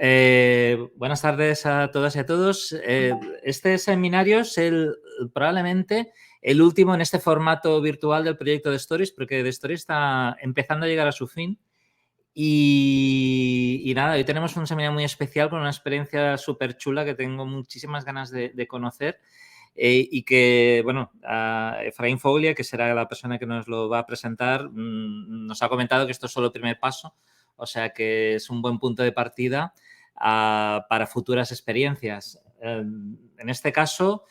Buenas tardes a todas y a todos. Este seminario es probablemente el último en este formato virtual del proyecto de Stories, porque The Stories está empezando a llegar a su fin. Y nada, hoy tenemos un seminario muy especial con una experiencia súper chula que tengo muchísimas ganas de conocer. Y que, bueno, Efraín Foglia, que será la persona que nos lo va a presentar, nos ha comentado que esto es solo el primer paso, o sea que es un buen punto de partida para futuras experiencias. En este caso,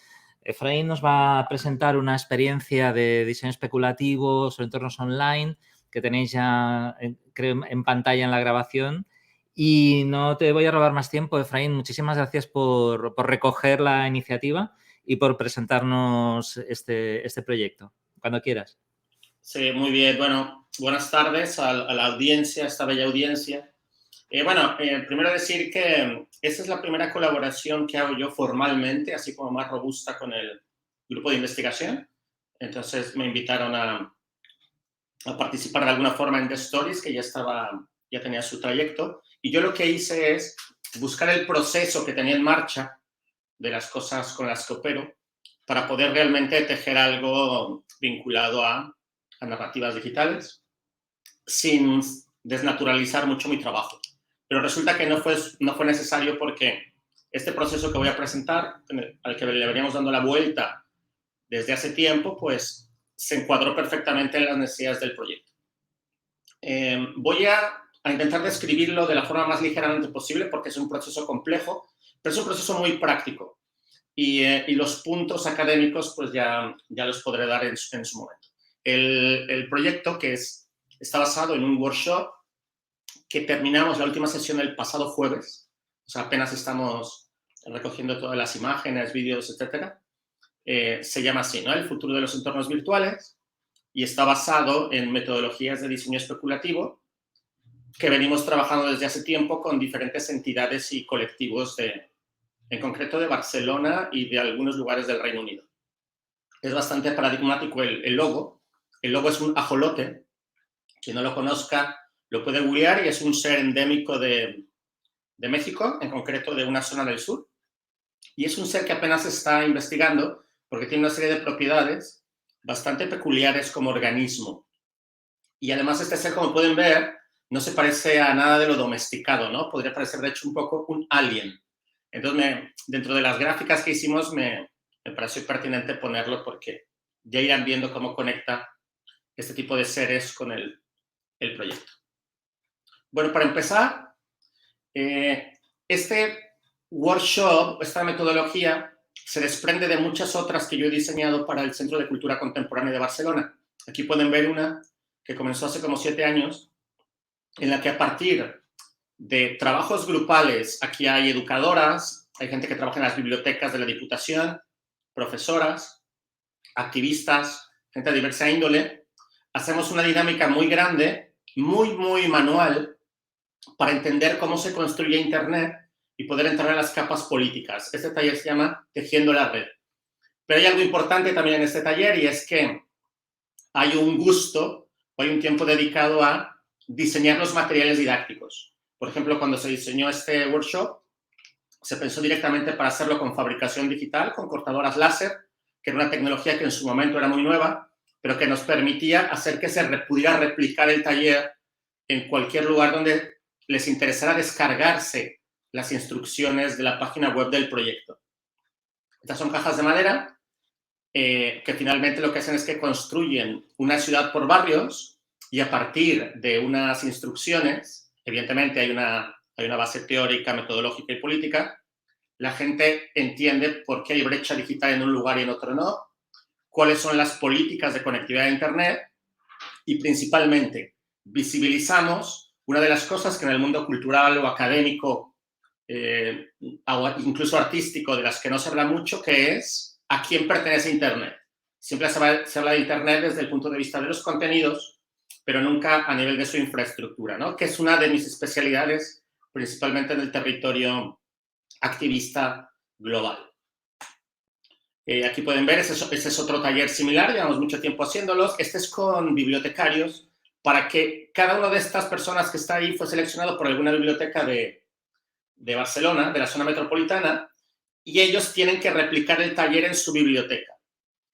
Efraín nos va a presentar una experiencia de diseño especulativo sobre entornos online que tenéis ya, creo, en pantalla en la grabación. Y no te voy a robar más tiempo, Efraín. Muchísimas gracias por recoger la iniciativa y por presentarnos este proyecto. Cuando quieras. Sí, muy bien. Bueno, buenas tardes a la audiencia, a esta bella audiencia. Primero decir que esta es la primera colaboración que hago yo formalmente, así como más robusta con el grupo de investigación. Entonces me invitaron a participar de alguna forma en The Stories, que ya tenía su trayecto. Y yo lo que hice es buscar el proceso que tenía en marcha de las cosas con las que opero para poder realmente tejer algo vinculado a narrativas digitales sin desnaturalizar mucho mi trabajo. Pero resulta que no fue necesario porque este proceso que voy a presentar, al que le veníamos dando la vuelta desde hace tiempo, pues se encuadró perfectamente en las necesidades del proyecto. Voy a intentar describirlo de la forma más ligeramente posible porque es un proceso complejo, pero es un proceso muy práctico. Y los puntos académicos pues ya los podré dar en su momento. El proyecto está basado en un workshop que terminamos la última sesión el pasado jueves, o sea, apenas estamos recogiendo todas las imágenes, vídeos, etcétera. Se llama así, ¿no? El futuro de los entornos virtuales, y está basado en metodologías de diseño especulativo que venimos trabajando desde hace tiempo con diferentes entidades y colectivos en concreto de Barcelona y de algunos lugares del Reino Unido. Es bastante paradigmático el logo. El logo es un ajolote. Quien no lo conozca lo puede googlear, y es un ser endémico de México, en concreto de una zona del sur. Y es un ser que apenas se está investigando porque tiene una serie de propiedades bastante peculiares como organismo. Y además este ser, como pueden ver, no se parece a nada de lo domesticado, ¿no? Podría parecer, de hecho, un poco un alien. Entonces, dentro de las gráficas que hicimos, me pareció pertinente ponerlo porque ya irán viendo cómo conecta este tipo de seres con el proyecto. Bueno, para empezar, este workshop, esta metodología, se desprende de muchas otras que yo he diseñado para el Centro de Cultura Contemporánea de Barcelona. Aquí pueden ver una que comenzó hace como 7 años, en la que a partir de trabajos grupales, aquí hay educadoras, hay gente que trabaja en las bibliotecas de la Diputación, profesoras, activistas, gente de diversa índole. Hacemos una dinámica muy grande, muy manual, para entender cómo se construye Internet y poder entrar a las capas políticas. Este taller se llama Tejiendo la Red. Pero hay algo importante también en este taller, y es que hay un gusto, hay un tiempo dedicado a diseñar los materiales didácticos. Por ejemplo, cuando se diseñó este workshop, se pensó directamente para hacerlo con fabricación digital, con cortadoras láser, que era una tecnología que en su momento era muy nueva, pero que nos permitía hacer que se pudiera replicar el taller en cualquier lugar donde les interesara descargarse las instrucciones de la página web del proyecto. Estas son cajas de madera que finalmente lo que hacen es que construyen una ciudad por barrios, y a partir de unas instrucciones, evidentemente hay una base teórica, metodológica y política, la gente entiende por qué hay brecha digital en un lugar y en otro no, cuáles son las políticas de conectividad a Internet, y principalmente visibilizamos una de las cosas que en el mundo cultural o académico, o incluso artístico, de las que no se habla mucho, que es a quién pertenece Internet. Siempre se habla de Internet desde el punto de vista de los contenidos, pero nunca a nivel de su infraestructura, ¿no? Que es una de mis especialidades, principalmente en el territorio activista global. Aquí pueden ver, ese es otro taller similar, llevamos mucho tiempo haciéndolos. Este es con bibliotecarios, para que cada una de estas personas que está ahí fue seleccionado por alguna biblioteca de de Barcelona, de la zona metropolitana, y ellos tienen que replicar el taller en su biblioteca.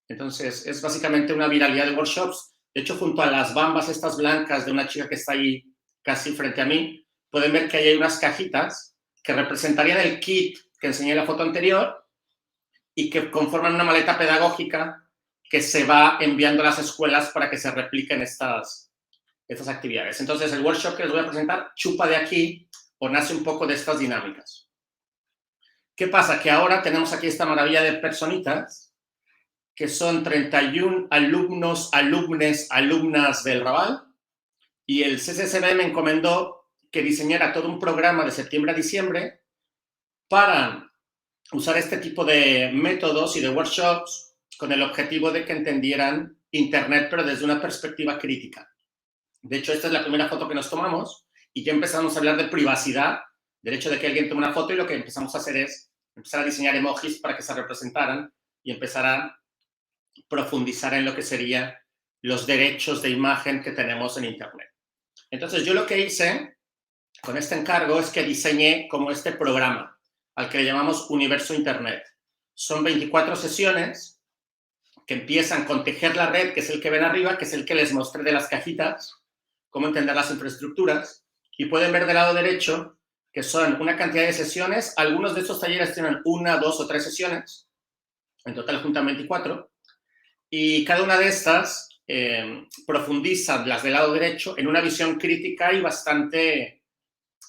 Entonces, es básicamente una viralidad de workshops. De hecho, junto a las bambas estas blancas de una chica que está ahí casi frente a mí, pueden ver que ahí hay unas cajitas que representarían el kit que enseñé en la foto anterior y que conforman una maleta pedagógica que se va enviando a las escuelas para que se repliquen estas actividades. Entonces, el workshop que les voy a presentar chupa de aquí o nace un poco de estas dinámicas. ¿Qué pasa? Que ahora tenemos aquí esta maravilla de personitas que son 31 alumnos, alumnes, alumnas del Raval, y el CCCB me encomendó que diseñara todo un programa de septiembre a diciembre para usar este tipo de métodos y de workshops con el objetivo de que entendieran Internet, pero desde una perspectiva crítica. De hecho, esta es la primera foto que nos tomamos y ya empezamos a hablar de privacidad, del hecho de que alguien tome una foto, y lo que empezamos a hacer es empezar a diseñar emojis para que se representaran y empezar a profundizar en lo que serían los derechos de imagen que tenemos en Internet. Entonces, yo lo que hice con este encargo es que diseñé como este programa al que le llamamos Universo Internet. Son 24 sesiones que empiezan con tejer la red, que es el que ven arriba, que es el que les mostré de las cajitas, cómo entender las infraestructuras, y pueden ver del lado derecho que son una cantidad de sesiones. Algunos de estos talleres tienen 1, 2 o 3 sesiones, en total juntan 24, y cada una de estas profundiza, las del lado derecho, en una visión crítica y bastante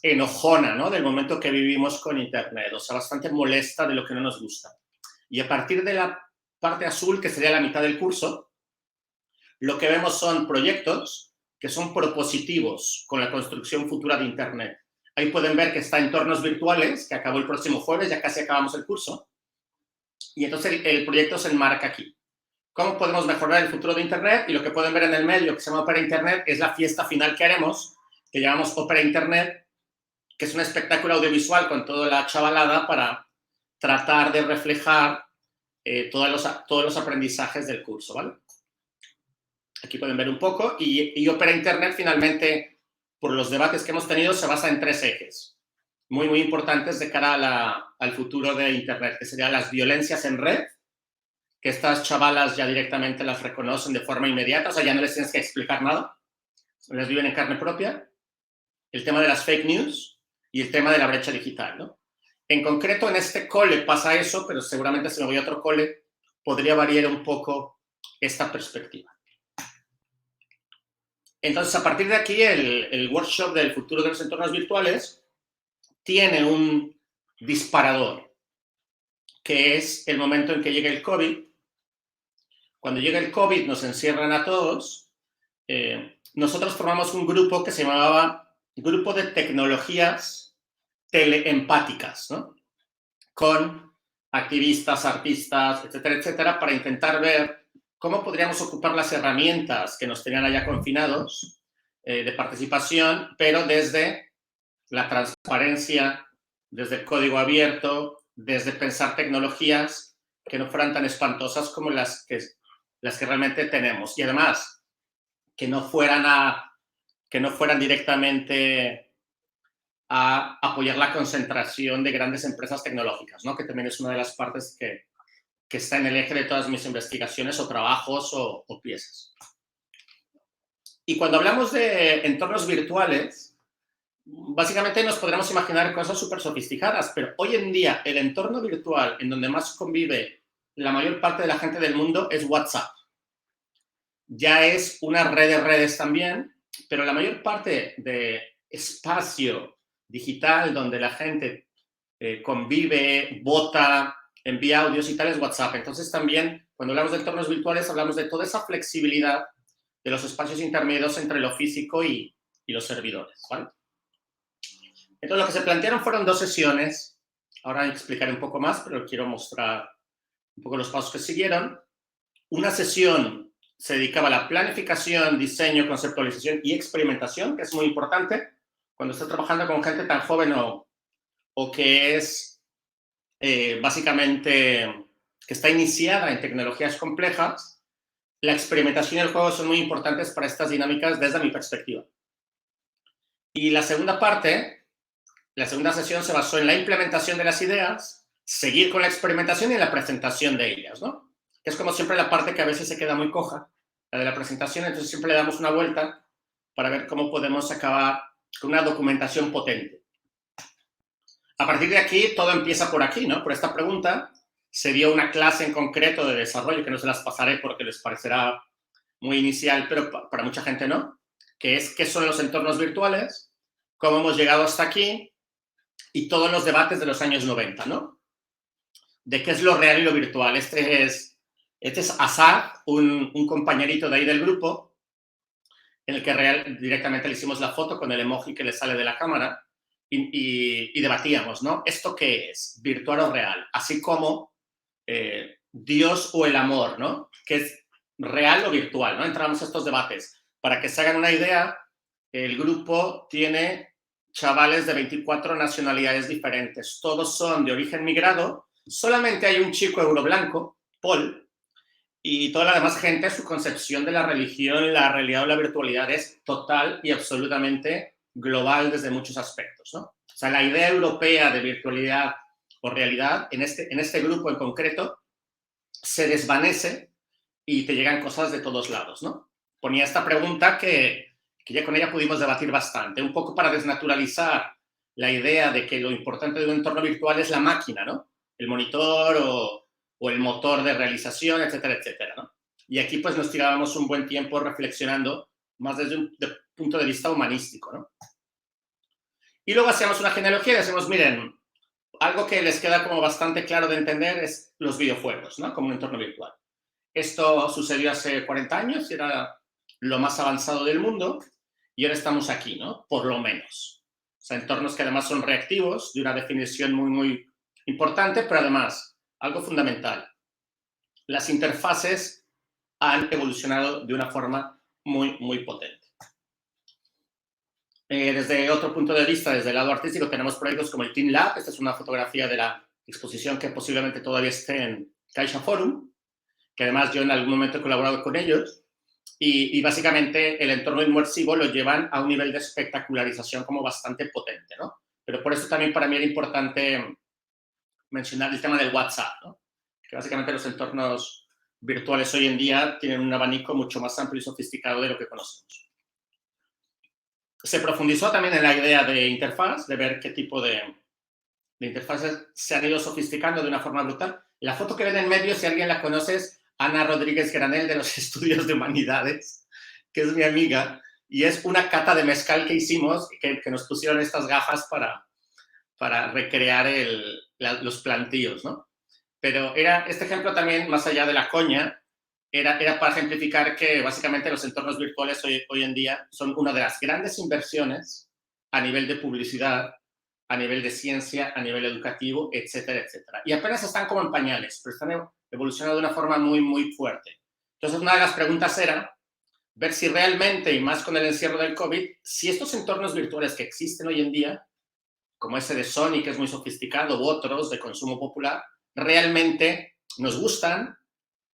enojona, ¿no?, del momento que vivimos con Internet, o sea, bastante molesta de lo que no nos gusta. Y a partir de la parte azul, que sería la mitad del curso, lo que vemos son proyectos que son propositivos con la construcción futura de Internet. Ahí pueden ver que está Entornos Virtuales, que acabó el próximo jueves, ya casi acabamos el curso. Y entonces el proyecto se enmarca aquí. ¿Cómo podemos mejorar el futuro de Internet? Y lo que pueden ver en el medio, que se llama Ópera Internet, es la fiesta final que haremos, que llamamos Ópera Internet, que es un espectáculo audiovisual con toda la chavalada para tratar de reflejar todos los aprendizajes del curso, ¿vale? Aquí pueden ver un poco. Y Ópera Internet, finalmente, por los debates que hemos tenido, se basa en 3 ejes muy, muy importantes de cara al futuro de Internet, que serían las violencias en red, que estas chavalas ya directamente las reconocen de forma inmediata, o sea, ya no les tienes que explicar nada, les viven en carne propia. El tema de las fake news y el tema de la brecha digital, ¿no? En concreto, en este cole pasa eso, pero seguramente si me voy a otro cole podría variar un poco esta perspectiva. Entonces, a partir de aquí, el workshop del futuro de los entornos virtuales tiene un disparador, que es el momento en que llega el COVID. Cuando llega el COVID, nos encierran a todos. Nosotros formamos un grupo que se llamaba Grupo de Tecnologías Teleempáticas, ¿no?, con activistas, artistas, etcétera, etcétera, para intentar ver cómo podríamos ocupar las herramientas que nos tenían allá confinados de participación, pero desde la transparencia, desde el código abierto, desde pensar tecnologías que no fueran tan espantosas como las que realmente tenemos. Y además, que no fueran directamente a apoyar la concentración de grandes empresas tecnológicas, ¿no?, que también es una de las partes que está en el eje de todas mis investigaciones o trabajos o piezas. Y cuando hablamos de entornos virtuales, básicamente nos podremos imaginar cosas súper sofisticadas, pero hoy en día el entorno virtual en donde más convive la mayor parte de la gente del mundo es WhatsApp. Ya es una red de redes también, pero la mayor parte de espacio digital donde la gente convive, vota, envía audios y tal es WhatsApp. Entonces también, cuando hablamos de entornos virtuales, hablamos de toda esa flexibilidad de los espacios intermedios entre lo físico y los servidores, ¿vale? Entonces, lo que se plantearon fueron 2 sesiones. Ahora explicaré un poco más, pero quiero mostrar un poco los pasos que siguieron. Una sesión se dedicaba a la planificación, diseño, conceptualización y experimentación, que es muy importante cuando estás trabajando con gente tan joven o que es básicamente que está iniciada en tecnologías complejas. La experimentación y el juego son muy importantes para estas dinámicas desde mi perspectiva. Y la segunda parte la segunda sesión se basó en la implementación de las ideas, seguir con la experimentación y la presentación de ellas, ¿no? Es como siempre la parte que a veces se queda muy coja, la de la presentación, entonces siempre le damos una vuelta para ver cómo podemos acabar con una documentación potente. A partir de aquí, todo empieza por aquí, ¿no? Por esta pregunta. Se dio una clase en concreto de desarrollo, que no se las pasaré porque les parecerá muy inicial, pero para mucha gente no, que es qué son los entornos virtuales, cómo hemos llegado hasta aquí y todos los debates de los años 90, ¿no? De qué es lo real y lo virtual. Este es Asad, un compañerito de ahí del grupo, en el que directamente le hicimos la foto con el emoji que le sale de la cámara y debatíamos, ¿no? ¿Esto qué es? ¿Virtual o real? Así como Dios o el amor, ¿no? ¿Qué es real o virtual? ¿No? Entramos a estos debates. Para que se hagan una idea, el grupo tiene chavales de 24 nacionalidades diferentes. Todos son de origen migrado. Solamente hay un chico euroblanco, Paul, y toda la demás gente, su concepción de la religión, la realidad o la virtualidad es total y absolutamente global desde muchos aspectos, ¿no? O sea, la idea europea de virtualidad o realidad en este grupo en concreto se desvanece y te llegan cosas de todos lados, ¿no? Ponía esta pregunta que ya con ella pudimos debatir bastante, un poco para desnaturalizar la idea de que lo importante de un entorno virtual es la máquina, ¿no? El monitor o el motor de realización, etcétera, etcétera, ¿no? Y aquí pues nos tirábamos un buen tiempo reflexionando más desde un punto de vista humanístico, ¿no? Y luego hacíamos una genealogía y decimos, miren, algo que les queda como bastante claro de entender es los videojuegos, ¿no? Como un entorno virtual. Esto sucedió hace 40 años y era lo más avanzado del mundo y ahora estamos aquí, ¿no? Por lo menos. O sea, entornos que además son reactivos, de una definición muy, muy importante, pero además, algo fundamental, las interfaces han evolucionado de una forma muy, muy potente. Desde otro punto de vista, desde el lado artístico, tenemos proyectos como el Team Lab. Esta es una fotografía de la exposición que posiblemente todavía esté en Caixa Forum, que además yo en algún momento he colaborado con ellos. Y básicamente el entorno inmersivo lo llevan a un nivel de espectacularización como bastante potente, ¿no? Pero por eso también para mí era importante mencionar el tema del WhatsApp, ¿no? Que básicamente los entornos virtuales hoy en día tienen un abanico mucho más amplio y sofisticado de lo que conocemos. Se profundizó también en la idea de interfaz, de ver qué tipo de interfaces se han ido sofisticando de una forma brutal. La foto que ven en medio, si alguien la conoce, es Ana Rodríguez Granel de los Estudios de Humanidades, que es mi amiga, y es una cata de mezcal que hicimos, que nos pusieron estas gafas para recrear los plantíos, ¿no? Pero este ejemplo también, más allá de la coña, era para ejemplificar que básicamente los entornos virtuales hoy en día son una de las grandes inversiones a nivel de publicidad, a nivel de ciencia, a nivel educativo, etcétera, etcétera. Y apenas están como en pañales, pero están evolucionando de una forma muy, muy fuerte. Entonces, una de las preguntas era ver si realmente, y más con el encierro del COVID, si estos entornos virtuales que existen hoy en día, como ese de Sony, que es muy sofisticado, u otros de consumo popular, realmente nos gustan,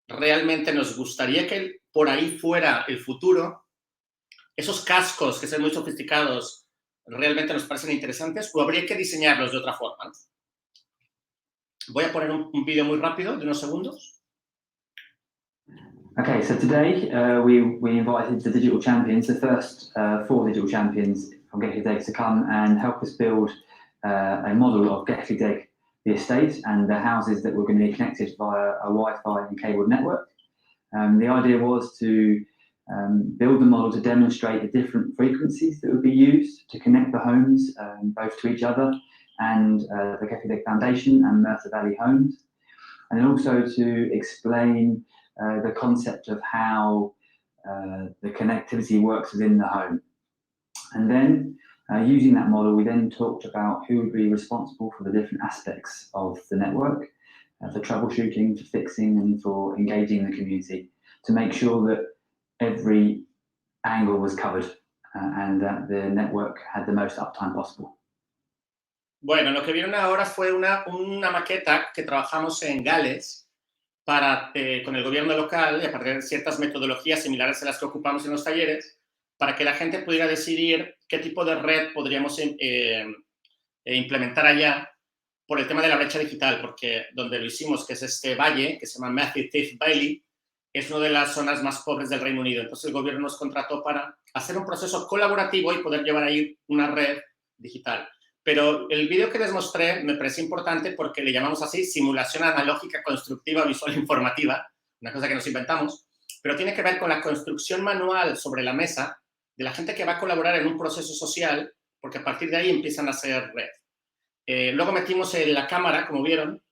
realmente nos gustaría que por ahí fuera el futuro, esos cascos que son muy sofisticados realmente nos parecen interesantes, o habría que diseñarlos de otra forma, ¿no? Voy a poner un vídeo muy rápido de unos segundos. Okay, so today we invited the digital champions, the first 4 digital champions from Get Deg to come and help us build a model of Get Deg, the estate, and the houses that were going to be connected via a Wi-Fi and cabled network. The idea was to build the model to demonstrate the different frequencies that would be used to connect the homes both to each other and the Get Deg Foundation and Merthyr Valley Homes, and then also to explain the concept of how the connectivity works within the home. And then using that model, we then talked about who would be responsible for the different aspects of the network, for troubleshooting, for fixing, and for engaging the community to make sure that every angle was covered and that the network had the most uptime possible. Bueno, lo que vieron ahora fue una maqueta que trabajamos en Gales con el gobierno local, y a partir de ciertas metodologías similares a las que ocupamos en los talleres, para que la gente pudiera decidir qué tipo de red podríamos implementar allá por el tema de la brecha digital, porque donde lo hicimos, que es este valle, que se llama Matthew Tiff Bailey, es una de las zonas más pobres del Reino Unido. Entonces el gobierno nos contrató para hacer un proceso colaborativo y poder llevar ahí una red digital. Pero el vídeo que les mostré me parece importante porque le llamamos así simulación analógica constructiva visual informativa, una cosa que nos inventamos, pero tiene que ver con la construcción manual sobre la mesa de la gente que va a colaborar en un proceso social, porque a partir de ahí empiezan a hacer red. Luego metimos en la cámara, como vieron,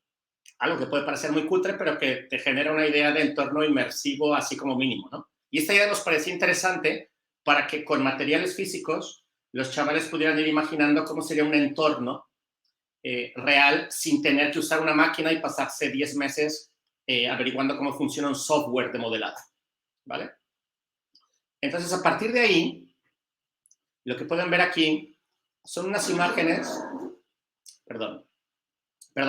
algo que puede parecer muy cutre, pero que te genera una idea de entorno inmersivo así como mínimo, ¿no? Y esta idea nos parecía interesante para que con materiales físicos los chavales pudieran ir imaginando cómo sería un entorno real sin tener que usar una máquina y pasarse 10 meses averiguando cómo funciona un software de modelado, ¿vale? Entonces, a partir de ahí, lo que pueden ver aquí son unas imágenes. Perdón,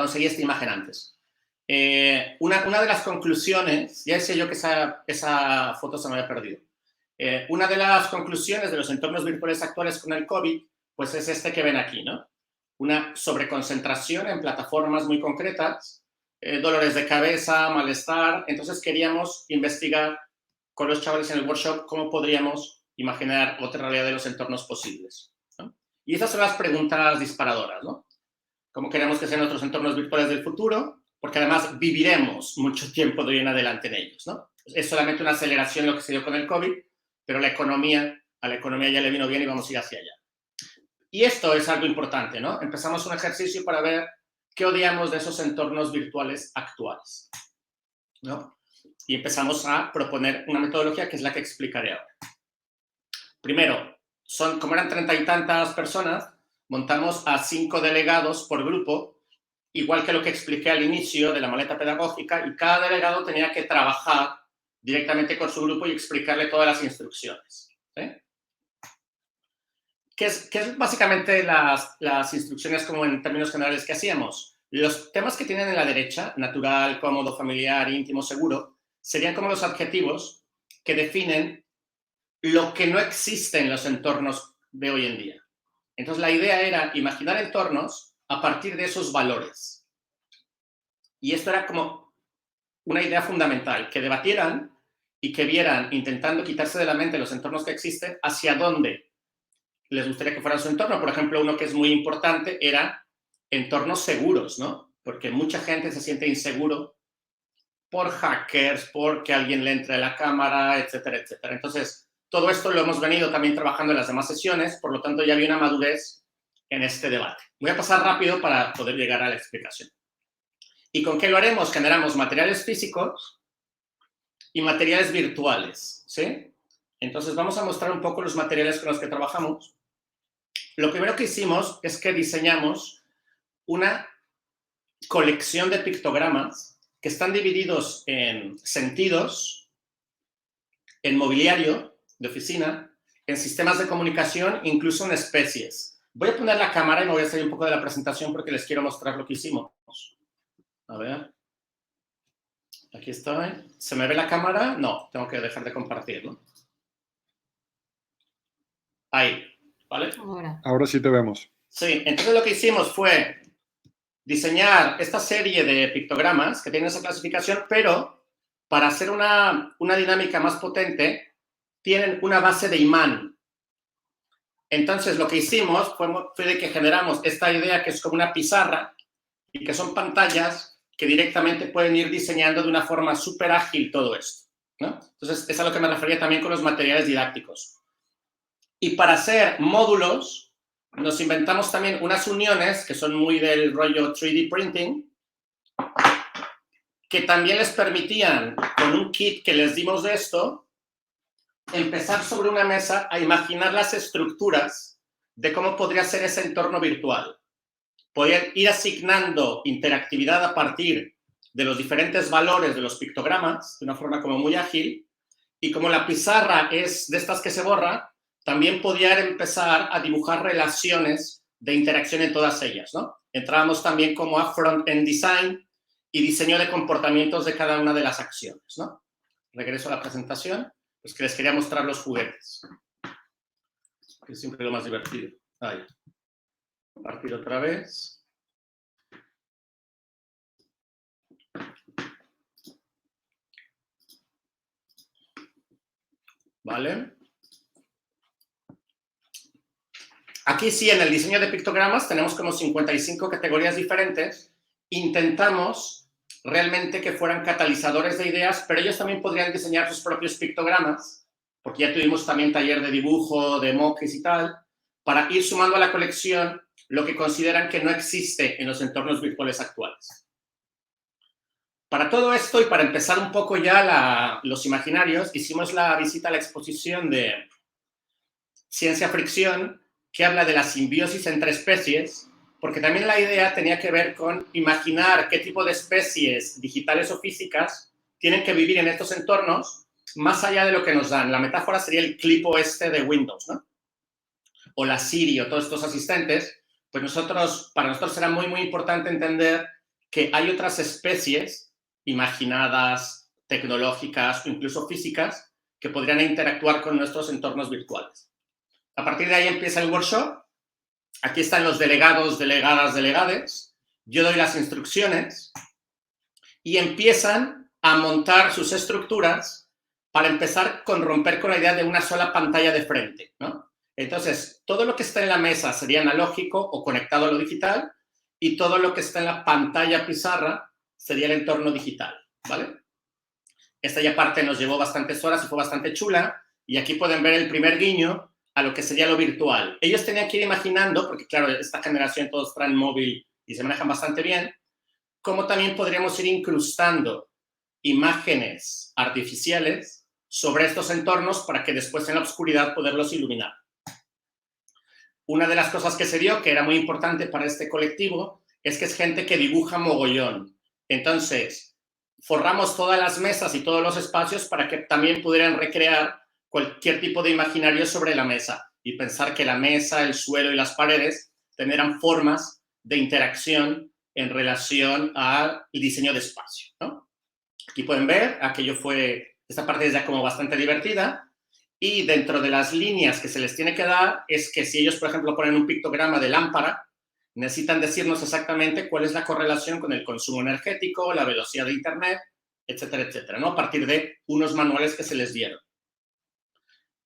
seguí esta imagen antes. Una de las conclusiones, ya decía yo que esa foto se me había perdido. Una de las conclusiones de los entornos virtuales actuales con el COVID, pues es este que ven aquí, ¿no? Una sobreconcentración en plataformas muy concretas, dolores de cabeza, malestar. Entonces queríamos investigar con los chavales en el workshop cómo podríamos imaginar otra realidad de los entornos posibles, ¿no? Y esas son las preguntas disparadoras, ¿no? ¿Cómo queremos que sean nuestros entornos virtuales del futuro? Porque además viviremos mucho tiempo de hoy en adelante en ellos, ¿no? Es solamente una aceleración lo que se dio con el COVID, pero a la economía ya le vino bien y vamos a ir hacia allá. Y esto es algo importante, ¿no? Empezamos un ejercicio para ver qué odiamos de esos entornos virtuales actuales, ¿no? Y empezamos a proponer una metodología que es la que explicaré ahora. Primero, como eran 30 y tantas personas, montamos a 5 delegados por grupo, igual que lo que expliqué al inicio de la maleta pedagógica, y cada delegado tenía que trabajar directamente con su grupo y explicarle todas las instrucciones, ¿sí? ¿Qué es básicamente las instrucciones como en términos generales que hacíamos? Los temas que tienen en la derecha, natural, cómodo, familiar, íntimo, seguro, serían como los adjetivos que definen lo que no existe en los entornos de hoy en día. Entonces, la idea era imaginar entornos a partir de esos valores. Y esto era como una idea fundamental, que debatieran y que vieran, intentando quitarse de la mente los entornos que existen, hacia dónde les gustaría que fuera su entorno. Por ejemplo, uno que es muy importante era entornos seguros, ¿no? Porque mucha gente se siente inseguro por hackers, porque alguien le entre a la cámara, etcétera, etcétera. Entonces, todo esto lo hemos venido también trabajando en las demás sesiones, por lo tanto ya había una madurez en este debate. Voy a pasar rápido para poder llegar a la explicación. ¿Y con qué lo haremos? Generamos materiales físicos y materiales virtuales, ¿sí? Entonces vamos a mostrar un poco los materiales con los que trabajamos. Lo primero que hicimos es que diseñamos una colección de pictogramas que están divididos en sentidos, en mobiliario de oficina, en sistemas de comunicación, incluso en especies. Voy a poner la cámara y me voy a salir un poco de la presentación porque les quiero mostrar lo que hicimos. A ver. Aquí estoy. ¿Se me ve la cámara? No, tengo que dejar de compartir, ¿no? Ahí, ¿vale? Ahora sí te vemos. Sí, entonces lo que hicimos fue diseñar esta serie de pictogramas que tienen esa clasificación, pero para hacer una dinámica más potente, tienen una base de imán. Entonces, lo que hicimos fue de que generamos esta idea que es como una pizarra y que son pantallas que directamente pueden ir diseñando de una forma súper ágil todo esto, ¿no? Entonces, es a lo que me refería también con los materiales didácticos. Y para hacer módulos, nos inventamos también unas uniones que son muy del rollo 3D printing, que también les permitían, con un kit que les dimos de esto, empezar sobre una mesa a imaginar las estructuras de cómo podría ser ese entorno virtual. Podían ir asignando interactividad a partir de los diferentes valores de los pictogramas, de una forma como muy ágil, y como la pizarra es de estas que se borra, también podían empezar a dibujar relaciones de interacción en todas ellas, ¿no? Entrábamos también como a front-end design y diseño de comportamientos de cada una de las acciones, ¿no? Regreso a la presentación, pues que les quería mostrar los juguetes, que es siempre lo más divertido. Ahí. Compartir otra vez. ¿Vale? Aquí sí, en el diseño de pictogramas tenemos como 55 categorías diferentes. Intentamos realmente que fueran catalizadores de ideas, pero ellos también podrían diseñar sus propios pictogramas, porque ya tuvimos también taller de dibujo, de emojis y tal, para ir sumando a la colección lo que consideran que no existe en los entornos virtuales actuales. Para todo esto y para empezar un poco ya los imaginarios, hicimos la visita a la exposición de Ciencia Fricción, que habla de la simbiosis entre especies, porque también la idea tenía que ver con imaginar qué tipo de especies digitales o físicas tienen que vivir en estos entornos más allá de lo que nos dan. La metáfora sería el clipo este de Windows, ¿no? O la Siri o todos estos asistentes. Pues para nosotros será muy, muy importante entender que hay otras especies imaginadas, tecnológicas o incluso físicas que podrían interactuar con nuestros entornos virtuales. A partir de ahí empieza el workshop. Aquí están los delegados, delegadas, delegades. Yo doy las instrucciones y empiezan a montar sus estructuras para empezar con romper con la idea de una sola pantalla de frente, ¿no? Entonces, todo lo que está en la mesa sería analógico o conectado a lo digital y todo lo que está en la pantalla pizarra sería el entorno digital, ¿vale? Esta ya parte nos llevó bastantes horas y fue bastante chula. Y aquí pueden ver el primer guiño a lo que sería lo virtual. Ellos tenían que ir imaginando, porque claro, esta generación todos traen móvil y se manejan bastante bien, cómo también podríamos ir incrustando imágenes artificiales sobre estos entornos para que después en la oscuridad poderlos iluminar. Una de las cosas que se dio, que era muy importante para este colectivo, es que es gente que dibuja mogollón. Entonces, forramos todas las mesas y todos los espacios para que también pudieran recrear cualquier tipo de imaginario sobre la mesa y pensar que la mesa, el suelo y las paredes tendrán formas de interacción en relación al diseño de espacio, ¿no? Aquí pueden ver, esta parte es ya como bastante divertida y dentro de las líneas que se les tiene que dar es que si ellos, por ejemplo, ponen un pictograma de lámpara, necesitan decirnos exactamente cuál es la correlación con el consumo energético, la velocidad de Internet, etcétera, etcétera, ¿no? A partir de unos manuales que se les dieron.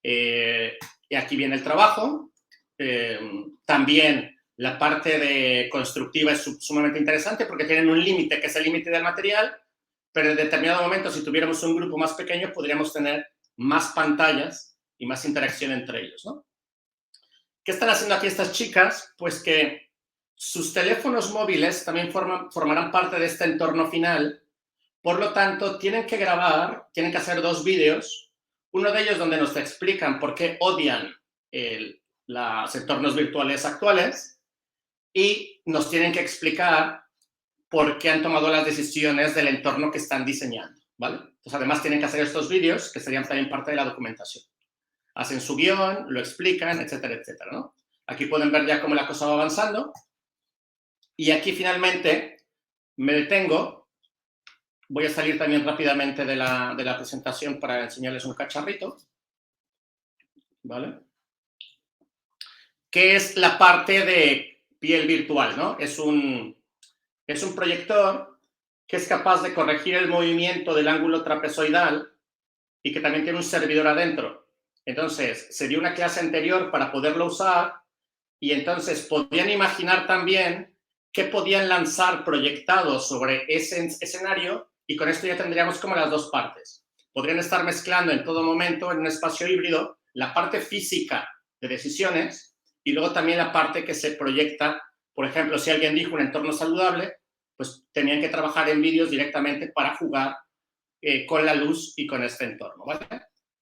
Y aquí viene el trabajo. También la parte de constructiva es sumamente interesante porque tienen un límite, que es el límite del material, pero en determinado momento, si tuviéramos un grupo más pequeño, podríamos tener más pantallas y más interacción entre ellos, ¿no? ¿Qué están haciendo aquí estas chicas? Pues que sus teléfonos móviles también formarán parte de este entorno final. Por lo tanto, tienen que hacer 2 vídeos. Uno de ellos donde nos explican por qué odian los entornos virtuales actuales y nos tienen que explicar por qué han tomado las decisiones del entorno que están diseñando, ¿vale? Entonces, además, tienen que hacer estos vídeos que serían también parte de la documentación. Hacen su guión, lo explican, etcétera, etcétera, ¿no? Aquí pueden ver ya cómo la cosa va avanzando. Y aquí, finalmente, me detengo. Voy a salir también rápidamente de la presentación para enseñarles un cacharrito, ¿vale? Que es la parte de piel virtual, ¿no? Es un proyector que es capaz de corregir el movimiento del ángulo trapezoidal y que también tiene un servidor adentro. Entonces, sería una clase anterior para poderlo usar y entonces podrían imaginar también qué podían lanzar proyectados sobre ese escenario y con esto ya tendríamos como las 2 partes. Podrían estar mezclando en todo momento en un espacio híbrido la parte física de decisiones y luego también la parte que se proyecta. Por ejemplo, si alguien dijo un entorno saludable, pues tenían que trabajar en vídeos directamente para jugar con la luz y con este entorno, ¿vale?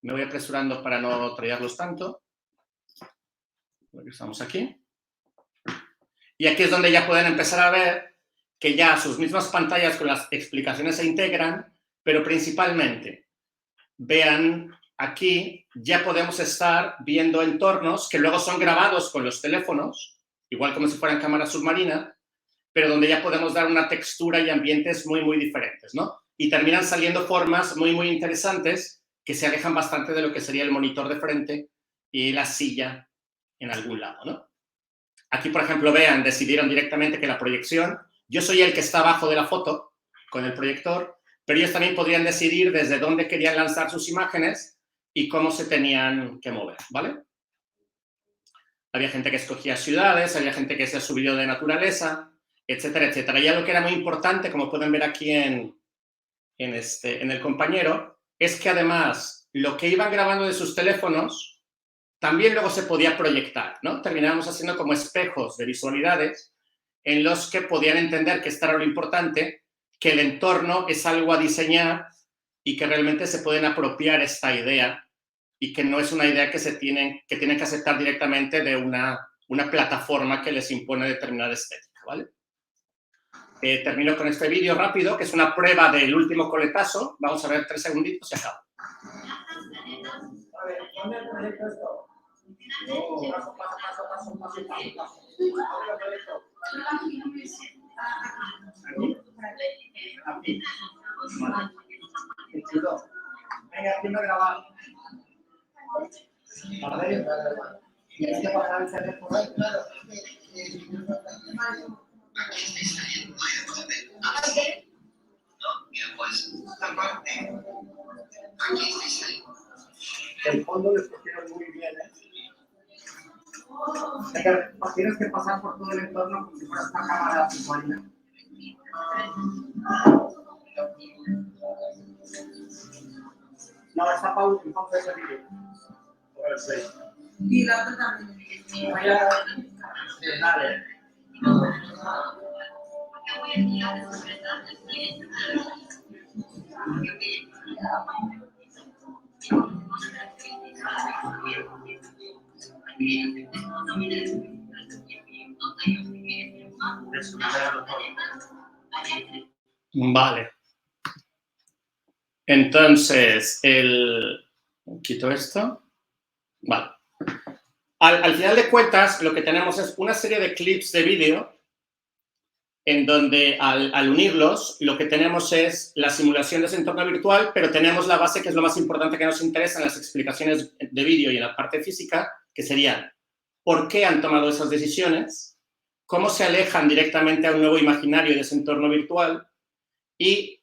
Me voy apresurando para no trollarlos tanto. Estamos aquí. Y aquí es donde ya pueden empezar a ver que ya sus mismas pantallas con las explicaciones se integran, pero principalmente, vean aquí, ya podemos estar viendo entornos que luego son grabados con los teléfonos, igual como si fueran cámaras submarinas, pero donde ya podemos dar una textura y ambientes muy, muy diferentes, ¿no? Y terminan saliendo formas muy, muy interesantes que se alejan bastante de lo que sería el monitor de frente y la silla en algún lado, ¿no? Aquí, por ejemplo, vean, decidieron directamente que la proyección, yo soy el que está abajo de la foto con el proyector, pero ellos también podrían decidir desde dónde querían lanzar sus imágenes y cómo se tenían que mover, ¿vale? Había gente que escogía ciudades, había gente que hacía su vídeo de naturaleza, etcétera, etcétera. Y algo que era muy importante, como pueden ver aquí en el compañero, es que además lo que iban grabando de sus teléfonos también luego se podía proyectar, ¿no? Terminábamos haciendo como espejos de visualidades en los que podían entender que esto era lo importante, que el entorno es algo a diseñar y que realmente se pueden apropiar esta idea y que no es una idea que tienen que aceptar directamente de una plataforma que les impone determinada estética, ¿vale? Termino con este vídeo rápido, que es una prueba del último coletazo. Vamos a ver 3 segunditos y acabo. A ver, ¿dónde proyecto esto? Paso. Aquí. Qué chulo. Venga, aquí me grabar. Vale. ¿Tienes que pasar el teléfono? Claro. El fondo lo escogieron muy bien, ¿eh? Tienes que pasar por todo el entorno como si fuera una cámara submarina. No, está pausa ese vídeo. Y la otra también. Voy a... Dale. Vale. Entonces, quito esto. Vale. Al final de cuentas, lo que tenemos es una serie de clips de vídeo en donde al unirlos, lo que tenemos es la simulación de ese entorno virtual, pero tenemos la base, que es lo más importante que nos interesa en las explicaciones de vídeo y en la parte física, que sería por qué han tomado esas decisiones, cómo se alejan directamente a un nuevo imaginario de ese entorno virtual y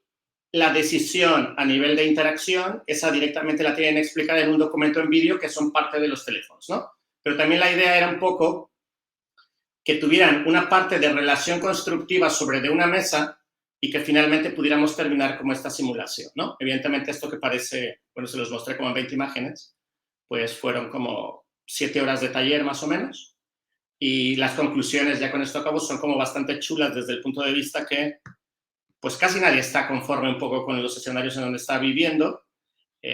la decisión a nivel de interacción, esa directamente la tienen explicada en un documento en vídeo que son parte de los teléfonos, ¿no? Pero también la idea era un poco que tuvieran una parte de relación constructiva sobre de una mesa y que finalmente pudiéramos terminar como esta simulación, ¿no? Evidentemente esto que parece, bueno, se los mostré como en 20 imágenes, pues fueron como 7 horas de taller más o menos y las conclusiones, ya con esto acabo, son como bastante chulas desde el punto de vista que pues casi nadie está conforme un poco con los escenarios en donde está viviendo.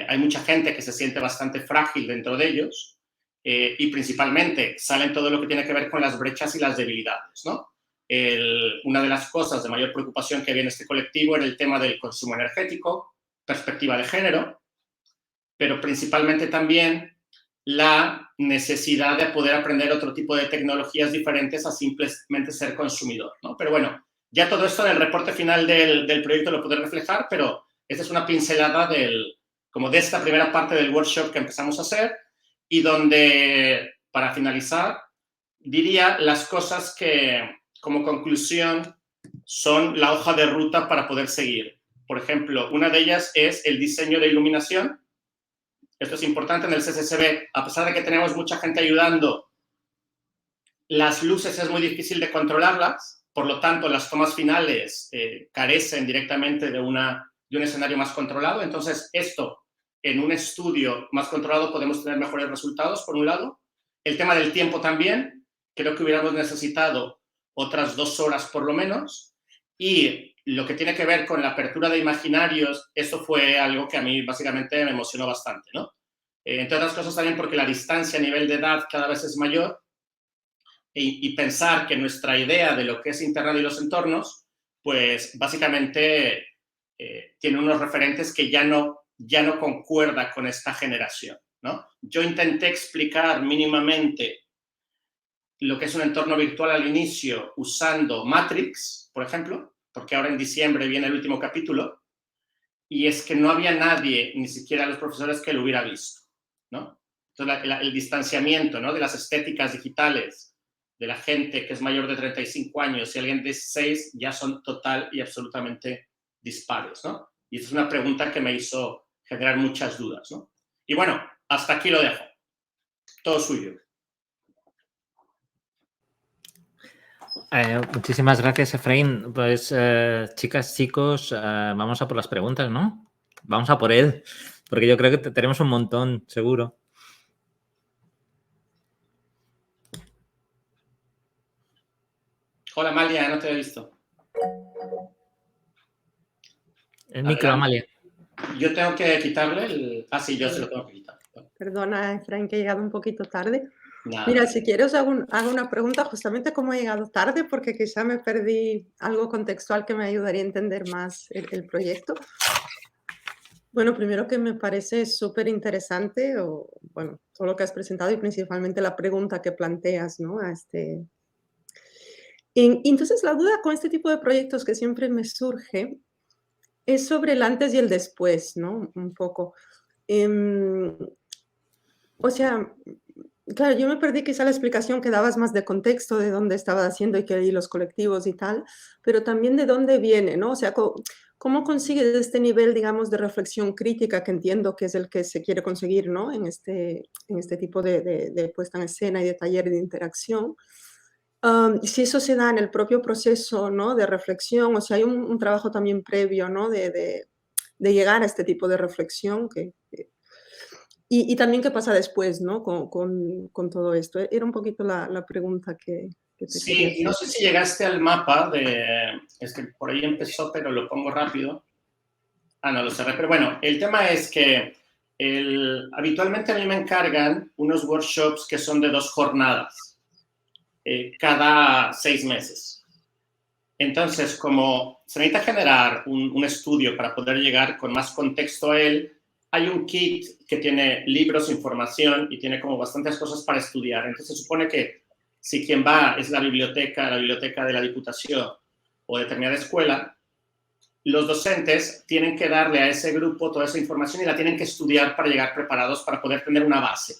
Hay mucha gente que se siente bastante frágil dentro de ellos y principalmente salen todo lo que tiene que ver con las brechas y las debilidades, ¿no? Una de las cosas de mayor preocupación que había en este colectivo era el tema del consumo energético, perspectiva de género, pero principalmente también la necesidad de poder aprender otro tipo de tecnologías diferentes a simplemente ser consumidor, ¿no? Pero bueno, ya todo esto en el reporte final del proyecto lo puede reflejar, pero esta es una pincelada como de esta primera parte del workshop que empezamos a hacer y donde, para finalizar, diría las cosas que, como conclusión, son la hoja de ruta para poder seguir. Por ejemplo, una de ellas es el diseño de iluminación. Esto es importante en el CCCB. A pesar de que tenemos mucha gente ayudando, las luces es muy difícil de controlarlas. Por lo tanto, las tomas finales carecen directamente de un escenario más controlado. Entonces, esto, en un estudio más controlado, podemos tener mejores resultados, por un lado. El tema del tiempo también. Creo que hubiéramos necesitado otras 2 horas por lo menos. Y lo que tiene que ver con la apertura de imaginarios, eso fue algo que a mí básicamente me emocionó bastante, ¿no? Entre otras cosas también porque la distancia a nivel de edad cada vez es mayor y pensar que nuestra idea de lo que es Internet y los entornos, pues básicamente tiene unos referentes que ya no concuerda con esta generación, ¿no? Yo intenté explicar mínimamente lo que es un entorno virtual al inicio usando Matrix, por ejemplo, porque ahora en diciembre viene el último capítulo, y es que no había nadie, ni siquiera los profesores, que lo hubiera visto, ¿no? Entonces, el distanciamiento, ¿no?, de las estéticas digitales de la gente que es mayor de 35 años y alguien de 16 ya son total y absolutamente dispares, ¿no? Y esa es una pregunta que me hizo generar muchas dudas, ¿no? Y bueno, hasta aquí lo dejo. Todo suyo. Muchísimas gracias, Efraín. Pues, chicas, chicos, vamos a por las preguntas, ¿no? Vamos a por él, porque yo creo que tenemos un montón, seguro. Hola, Amalia, no te he visto. El micro, Amalia. Yo tengo que quitarle el... Ah, sí, yo se lo tengo que quitar. Perdona, Efraín, que he llegado un poquito tarde. Nada. Mira, si quieres hago una pregunta justamente como he llegado tarde, porque quizá me perdí algo contextual que me ayudaría a entender más el proyecto. Bueno, primero que me parece súper interesante, bueno, todo lo que has presentado y principalmente la pregunta que planteas, ¿no? Y entonces la duda con este tipo de proyectos que siempre me surge es sobre el antes y el después, ¿no? Un poco. O sea, claro, yo me perdí quizá la explicación que dabas más de contexto de dónde estaba haciendo y los colectivos y tal, pero también de dónde viene, ¿no? O sea, ¿cómo consigues este nivel, digamos, de reflexión crítica que entiendo que es el que se quiere conseguir, ¿no? En este tipo de puesta en escena y de taller de interacción. Si eso se da en el propio proceso, ¿no? De reflexión, o sea, hay un trabajo también previo, ¿no? De llegar a este tipo de reflexión y también qué pasa después, ¿no? Con todo esto. Era un poquito la pregunta que te quería Sí, no hacer. sé si llegaste al mapa de... Es que por ahí empezó, pero lo pongo rápido. Ah, no, lo cerré. Pero bueno, el tema es que habitualmente a mí me encargan unos workshops que son de 2 jornadas, cada 6 meses. Entonces, como se necesita generar un estudio para poder llegar con más contexto a él, hay un kit que tiene libros, información y tiene como bastantes cosas para estudiar. Entonces, se supone que si quien va es la biblioteca de la Diputación o determinada escuela, los docentes tienen que darle a ese grupo toda esa información y la tienen que estudiar para llegar preparados para poder tener una base.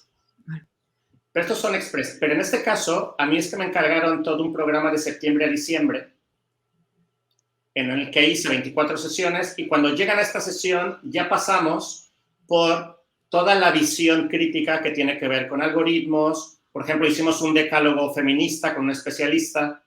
Pero estos son express. Pero en este caso, a mí es que me encargaron todo un programa de septiembre a diciembre en el que hice 24 sesiones y cuando llegan a esta sesión ya pasamos por toda la visión crítica que tiene que ver con algoritmos. Por ejemplo, hicimos un decálogo feminista con un especialista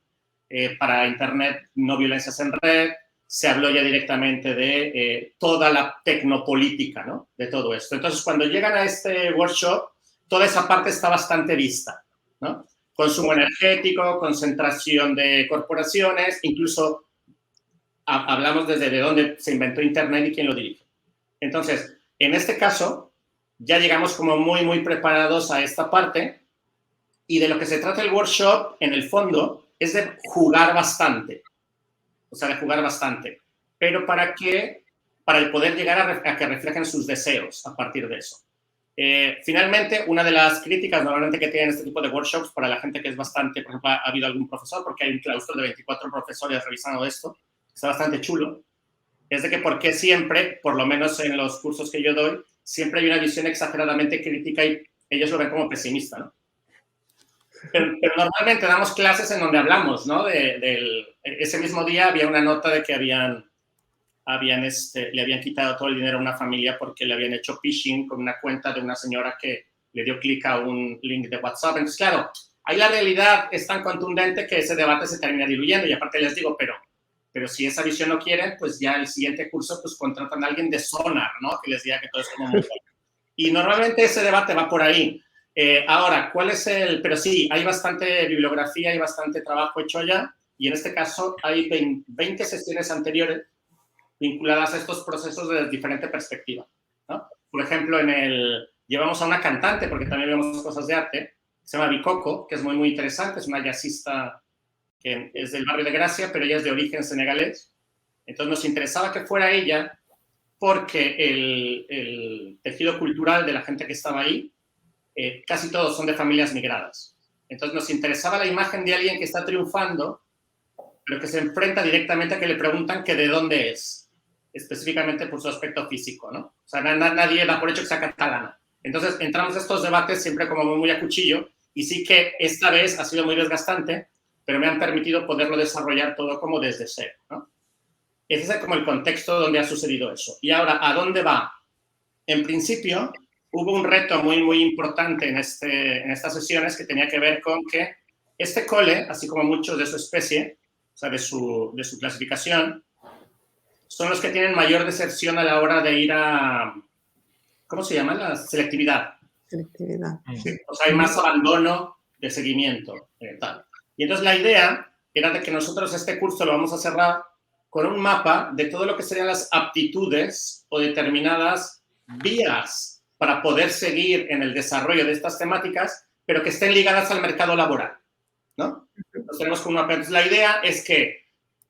para Internet, no violencias en red. Se habló ya directamente de toda la tecnopolítica, ¿no? De todo esto. Entonces, cuando llegan a este workshop, toda esa parte está bastante vista, ¿no? Consumo energético, concentración de corporaciones, incluso hablamos desde de dónde se inventó Internet y quién lo dirige. Entonces, en este caso, ya llegamos como muy, muy preparados a esta parte y de lo que se trata el workshop, en el fondo, es de jugar bastante. O sea, de jugar bastante. Pero ¿para qué? Para el poder llegar a que reflejen sus deseos a partir de eso. Finalmente, una de las críticas normalmente que tienen este tipo de workshops para la gente que es bastante, por ejemplo, ha habido algún profesor, porque hay un claustro de 24 profesores revisando esto, está bastante chulo, es de que por qué siempre, por lo menos en los cursos que yo doy, siempre hay una visión exageradamente crítica y ellos lo ven como pesimista, ¿no? Pero normalmente damos clases en donde hablamos, ¿no? Ese mismo día había una nota de que le habían quitado todo el dinero a una familia porque le habían hecho phishing con una cuenta de una señora que le dio clic a un link de WhatsApp. Entonces, claro, ahí la realidad es tan contundente que ese debate se termina diluyendo. Y aparte les digo, pero si esa visión no quieren, pues ya el siguiente curso pues contratan a alguien de Sonar, ¿no? Que les diga que todo es como muy bueno. Y normalmente ese debate va por ahí. Ahora, ¿cuál es el...? Pero sí, hay bastante bibliografía, hay bastante trabajo hecho ya, y en este caso hay 20 sesiones anteriores vinculadas a estos procesos desde diferente perspectiva, ¿no? Por ejemplo, llevamos a una cantante, porque también vemos cosas de arte, se llama Bikoko, que es muy, muy interesante, es una jazzista que es del barrio de Gracia, pero ella es de origen senegalés. Entonces nos interesaba que fuera ella, porque el tejido cultural de la gente que estaba ahí, casi todos son de familias migradas. Entonces nos interesaba la imagen de alguien que está triunfando, pero que se enfrenta directamente a que le preguntan que de dónde es, específicamente por su aspecto físico, ¿no? O sea, nadie da por hecho que sea catalana. Entonces entramos a estos debates siempre como muy a cuchillo y sí que esta vez ha sido muy desgastante, pero me han permitido poderlo desarrollar todo como desde cero, ¿no? Ese es como el contexto donde ha sucedido eso. Y ahora, ¿a dónde va? En principio, hubo un reto muy, muy importante en estas sesiones que tenía que ver con que este cole, así como muchos de su especie, o sea, de su clasificación, son los que tienen mayor deserción a la hora de ir a, ¿cómo se llama? La selectividad. Selectividad. Sí, o sea, hay más abandono de seguimiento. Tal. Y entonces la idea era de que nosotros este curso lo vamos a cerrar con un mapa de todo lo que serían las aptitudes o determinadas vías para poder seguir en el desarrollo de estas temáticas, pero que estén ligadas al mercado laboral, ¿no? Entonces tenemos como una... Entonces, la idea es que,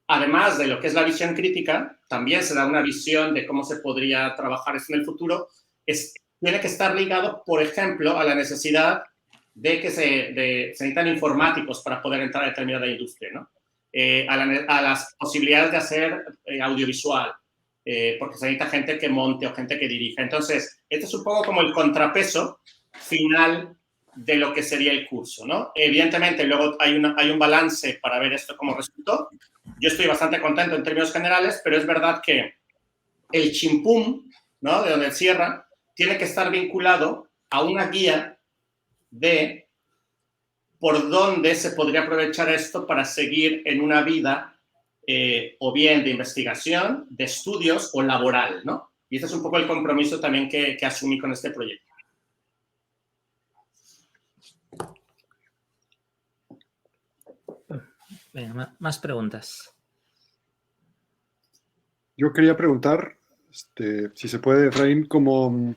además de lo que es la visión crítica, también se da una visión de cómo se podría trabajar esto en el futuro. Tiene que estar ligado, por ejemplo, a la necesidad de que se necesitan informáticos para poder entrar a determinada industria, ¿no? A las posibilidades de hacer audiovisual, porque se necesita gente que monte o gente que dirija. Entonces, este es un poco como el contrapeso final de lo que sería el curso, ¿no? Evidentemente, luego hay un balance para ver esto como resultó. Yo estoy bastante contento en términos generales, pero es verdad que el chimpum, ¿no?, de donde cierra, tiene que estar vinculado a una guía de por dónde se podría aprovechar esto para seguir en una vida o bien de investigación, de estudios o laboral, ¿no? Y ese es un poco el compromiso también que asumí con este proyecto. Venga, más preguntas. Yo quería preguntar, si se puede, Efraín, como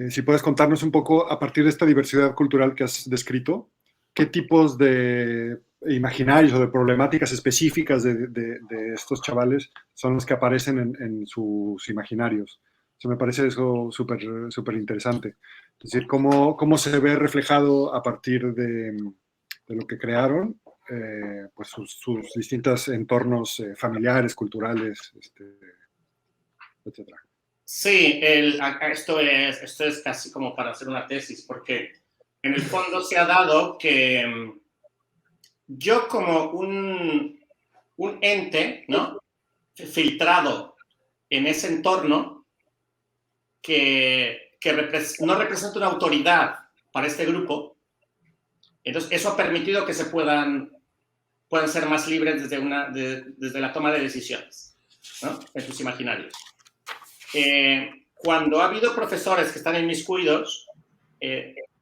si puedes contarnos un poco, a partir de esta diversidad cultural que has descrito, qué tipos de imaginarios o de problemáticas específicas de estos chavales son los que aparecen en sus imaginarios. O sea, me parece eso súper interesante. Es decir, cómo se ve reflejado a partir de lo que crearon, pues sus distintos entornos familiares, culturales, etcétera. Sí, esto es casi como para hacer una tesis, porque en el fondo se ha dado que yo como un ente, ¿no?, filtrado en ese entorno que no representa una autoridad para este grupo, entonces eso ha permitido que se puedan ser más libres desde la toma de decisiones, ¿no?, en sus imaginarios. Cuando ha habido profesores que están inmiscuidos,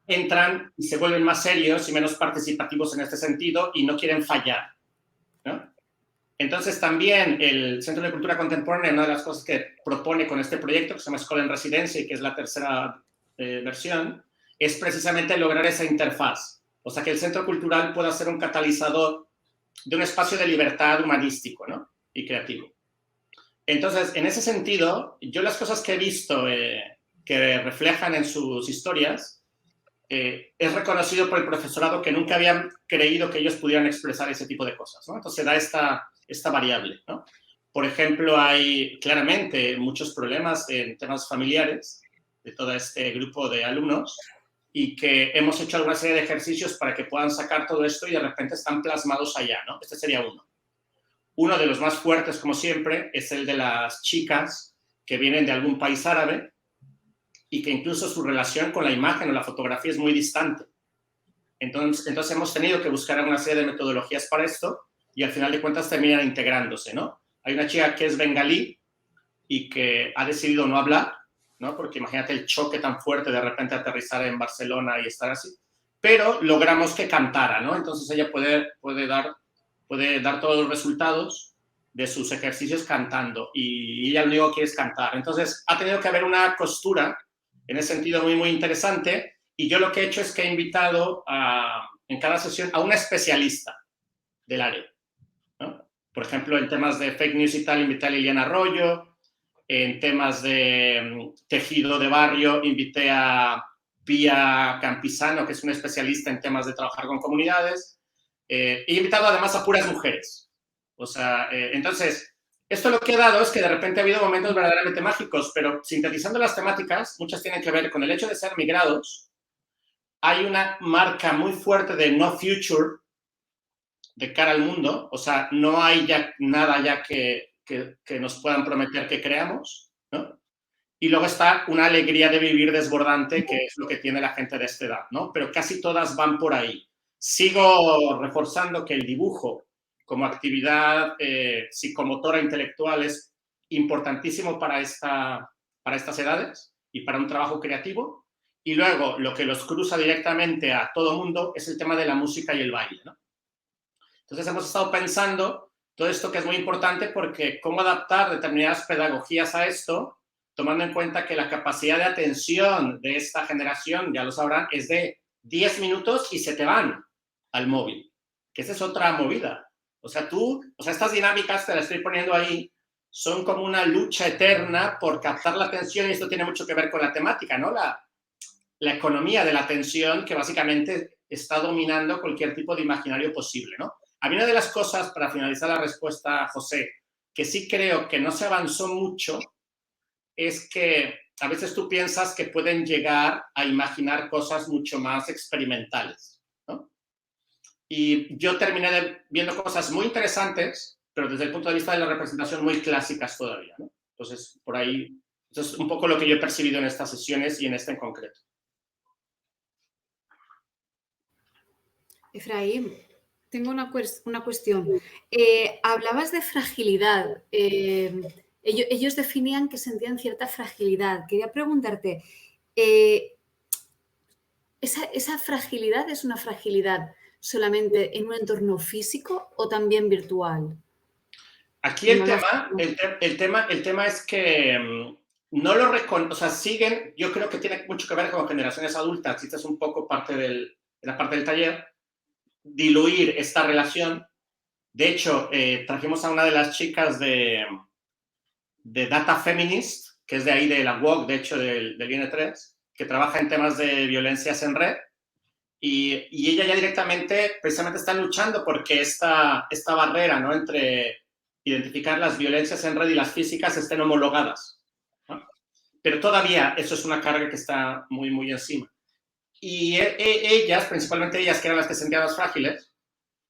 entran y se vuelven más serios y menos participativos en este sentido y no quieren fallar, ¿no? Entonces también el Centro de Cultura Contemporánea, una de las cosas que propone con este proyecto, que se llama Escola en Residencia y que es la tercera versión, es precisamente lograr esa interfaz. O sea, que el centro cultural pueda ser un catalizador de un espacio de libertad humanístico, ¿no?, y creativo. Entonces, en ese sentido, yo las cosas que he visto que reflejan en sus historias, es reconocido por el profesorado que nunca habían creído que ellos pudieran expresar ese tipo de cosas, ¿no? Entonces, se da esta variable, ¿no? Por ejemplo, hay claramente muchos problemas en temas familiares de todo este grupo de alumnos y que hemos hecho alguna serie de ejercicios para que puedan sacar todo esto y de repente están plasmados allá, ¿no? Este sería uno. Uno de los más fuertes, como siempre, es el de las chicas que vienen de algún país árabe y que incluso su relación con la imagen o la fotografía es muy distante. Entonces hemos tenido que buscar una serie de metodologías para esto y al final de cuentas terminan integrándose, ¿no? Hay una chica que es bengalí y que ha decidido no hablar, ¿no? Porque imagínate el choque tan fuerte de repente aterrizar en Barcelona y estar así. Pero logramos que cantara, ¿no? Entonces ella puede dar todos los resultados de sus ejercicios cantando y ella lo único que quiere es cantar. Entonces, ha tenido que haber una costura en ese sentido muy, muy interesante y yo lo que he hecho es que he invitado en cada sesión a una especialista del área, ¿no? Por ejemplo, en temas de fake news y tal, invité a Liliana Arroyo, en temas de tejido de barrio, invité a Pía Campisano, que es una especialista en temas de trabajar con comunidades. He invitado además a puras mujeres. O sea, entonces, esto lo que ha dado es que de repente ha habido momentos verdaderamente mágicos, pero sintetizando las temáticas, muchas tienen que ver con el hecho de ser migrados, hay una marca muy fuerte de no future de cara al mundo, o sea, no hay ya nada ya que nos puedan prometer que creamos, ¿no? Y luego está una alegría de vivir desbordante, que es lo que tiene la gente de esta edad, ¿no? Pero casi todas van por ahí. Sigo reforzando que el dibujo como actividad psicomotora intelectual es importantísimo para estas edades y para un trabajo creativo. Y luego, lo que los cruza directamente a todo mundo es el tema de la música y el baile, ¿no? Entonces, hemos estado pensando todo esto que es muy importante porque cómo adaptar determinadas pedagogías a esto, tomando en cuenta que la capacidad de atención de esta generación, ya lo sabrán, es de 10 minutos y se te van al móvil, que esa es otra movida. O sea, estas dinámicas, te las estoy poniendo ahí, son como una lucha eterna por captar la atención, y esto tiene mucho que ver con la temática, ¿no? La economía de la atención, que básicamente está dominando cualquier tipo de imaginario posible, ¿no? A mí una de las cosas, para finalizar la respuesta, José, que sí creo que no se avanzó mucho, es que a veces tú piensas que pueden llegar a imaginar cosas mucho más experimentales, ¿no? Y yo terminé viendo cosas muy interesantes, pero desde el punto de vista de la representación muy clásicas todavía, ¿no? Entonces, por ahí, eso es un poco lo que yo he percibido en estas sesiones y en esta en concreto. Efraín, tengo una cuestión. Hablabas de fragilidad. Ellos definían que sentían cierta fragilidad. Quería preguntarte, ¿esa fragilidad es una fragilidad solamente en un entorno físico o también virtual? Aquí el tema es que no lo reconocen, o sea, siguen, yo creo que tiene mucho que ver con generaciones adultas, y esta es un poco parte de la parte del taller, diluir esta relación. De hecho, trajimos a una de las chicas de Data Feminist, que es de ahí de la UOC, de hecho, del IN3, que trabaja en temas de violencias en red, y ella ya directamente, precisamente está luchando porque esta barrera, ¿no?, entre identificar las violencias en red y las físicas estén homologadas, ¿no? Pero todavía eso es una carga que está muy, muy encima. Y ellas, principalmente ellas, que eran las que sentían más frágiles,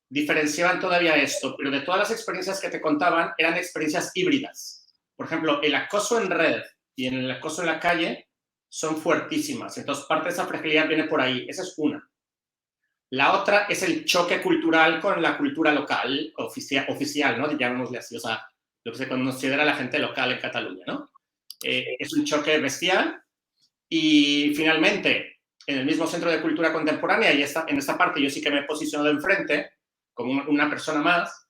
diferenciaban todavía esto, pero de todas las experiencias que te contaban, eran experiencias híbridas. Por ejemplo, el acoso en red y el acoso en la calle son fuertísimas. Entonces, parte de esa fragilidad viene por ahí. Esa es una. La otra es el choque cultural con la cultura local, oficial, ¿no? Llamémosle así, o sea, lo que se considera la gente local en Cataluña, ¿no? Es un choque bestial. Y finalmente, en el mismo Centro de Cultura Contemporánea, y en esta parte yo sí que me he posicionado enfrente, como una persona más,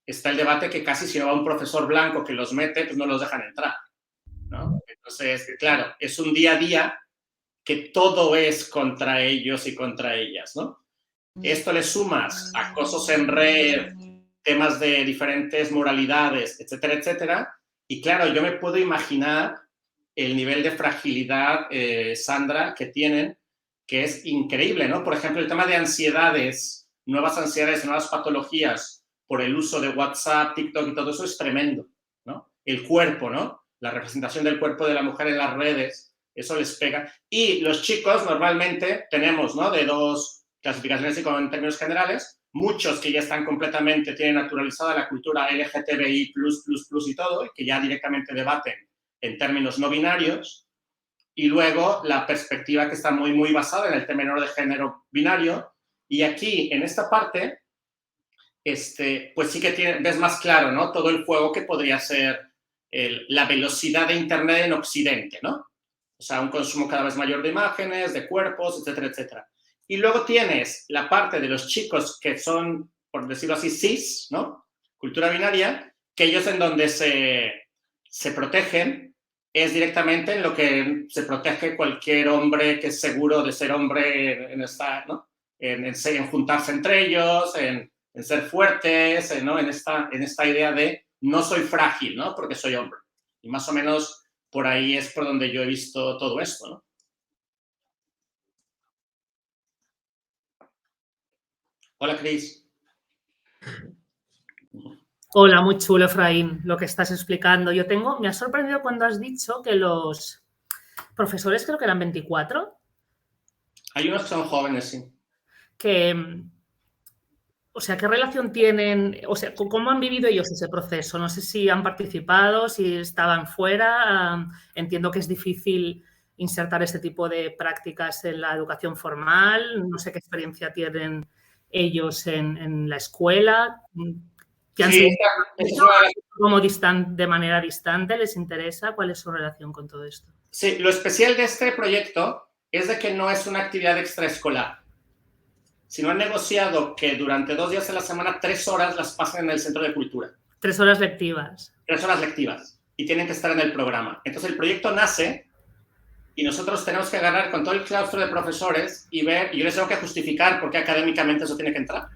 está el debate que casi si no va un profesor blanco que los mete, pues no los dejan entrar, ¿no? Entonces, claro, es un día a día que todo es contra ellos y contra ellas, ¿no? Esto le sumas acosos en red, temas de diferentes moralidades, etcétera, etcétera, y claro, yo me puedo imaginar el nivel de fragilidad, Sandra, que tienen, que es increíble, ¿no? Por ejemplo, el tema de ansiedades, nuevas patologías por el uso de WhatsApp, TikTok y todo eso es tremendo, ¿no? El cuerpo, ¿no? La representación del cuerpo de la mujer en las redes, eso les pega. Y los chicos normalmente tenemos, ¿no?, de dos clasificaciones en términos generales, muchos que ya están completamente, tienen naturalizada la cultura LGTBI++ y todo, y que ya directamente debaten en términos no binarios, y luego la perspectiva que está muy, muy basada en el término de género binario. Y aquí, en esta parte, pues sí que ves más claro, ¿no?, todo el juego que podría ser la velocidad de Internet en Occidente, ¿no? O sea, un consumo cada vez mayor de imágenes, de cuerpos, etcétera, etcétera. Y luego tienes la parte de los chicos que son, por decirlo así, cis, ¿no?, cultura binaria, que ellos en donde se protegen es directamente en lo que se protege cualquier hombre que es seguro de ser hombre ¿no?, en juntarse entre ellos, en ser fuertes, ¿no?, en esta idea de no soy frágil, ¿no?, porque soy hombre. Y más o menos por ahí es por donde yo he visto todo esto, ¿no? Hola, Cris. Hola, muy chulo, Efraín, lo que estás explicando. Me ha sorprendido cuando has dicho que los profesores creo que eran 24. Hay unos que son jóvenes, sí. O sea, ¿qué relación tienen? O sea, ¿cómo han vivido ellos ese proceso? No sé si han participado, si estaban fuera. Entiendo que es difícil insertar este tipo de prácticas en la educación formal. No sé qué experiencia tienen ellos en la escuela. ¿Que han Sí, como de manera distante? ¿Les interesa? ¿Cuál es su relación con todo esto? Sí, lo especial de este proyecto es de que no es una actividad extraescolar, sino han negociado que durante 2 días a la semana, 3 horas las pasan en el Centro de Cultura. 3 horas lectivas. 3 horas lectivas. Y tienen que estar en el programa. Entonces el proyecto nace y nosotros tenemos que agarrar con todo el claustro de profesores y ver, y yo les tengo que justificar por qué académicamente eso tiene que entrar.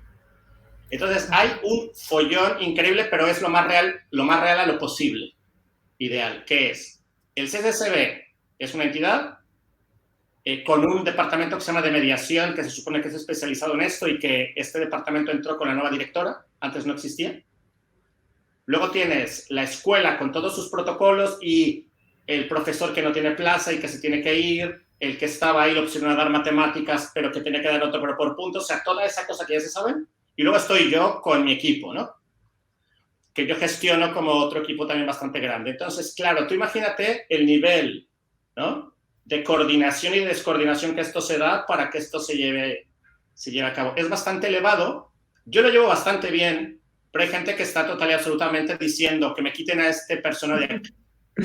Entonces hay un follón increíble, pero es lo más real a lo posible. Ideal, que es el CCCB es una entidad con un departamento que se llama de mediación, que se supone que es especializado en esto y que este departamento entró con la nueva directora, antes no existía. Luego tienes la escuela con todos sus protocolos y el profesor que no tiene plaza y que se tiene que ir, el que estaba ahí, la opción a dar matemáticas, pero que tenía que dar otro pero por puntos, o sea, toda esa cosa que ya se saben. Y luego estoy yo con mi equipo, ¿no? Que yo gestiono como otro equipo también bastante grande. Entonces, claro, tú imagínate el nivel, ¿no?, de coordinación y de descoordinación que esto se da para que esto se lleve a cabo. Es bastante elevado. Yo lo llevo bastante bien, pero hay gente que está total y absolutamente diciendo que me quiten a este personaje de aquí.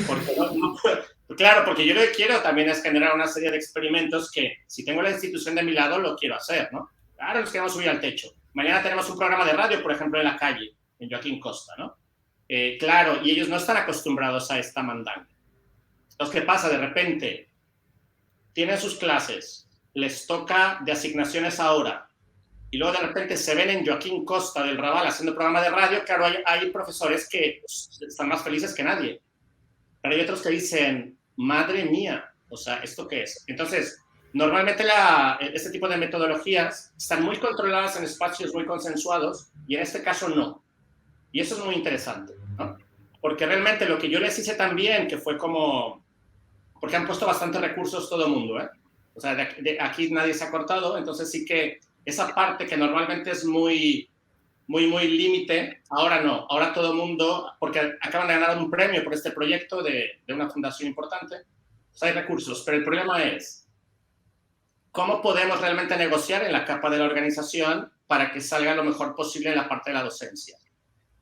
Porque claro, porque yo lo que quiero también es generar una serie de experimentos que, si tengo la institución de mi lado, lo quiero hacer, ¿no? Ahora nos queremos subir al techo. Mañana tenemos un programa de radio, por ejemplo, en la calle, en Joaquín Costa, ¿no? Claro, y ellos no están acostumbrados a esta mandanga. Entonces, ¿qué pasa? De repente tienen sus clases, les toca de asignaciones ahora, y luego de repente se ven en Joaquín Costa del Raval haciendo programa de radio. Claro, hay profesores que están más felices que nadie, pero hay otros que dicen, madre mía, o sea, ¿esto qué es? Entonces, normalmente este tipo de metodologías están muy controladas en espacios muy consensuados, y en este caso no. Y eso es muy interesante, ¿no? Porque realmente lo que yo les hice también, que fue como... Porque han puesto bastantes recursos todo el mundo, ¿eh? O sea, de aquí nadie se ha cortado, entonces sí que esa parte que normalmente es muy límite, ahora no. Ahora todo el mundo, porque acaban de ganar un premio por este proyecto de una fundación importante, pues hay recursos. Pero el problema es, ¿cómo podemos realmente negociar en la capa de la organización para que salga lo mejor posible en la parte de la docencia?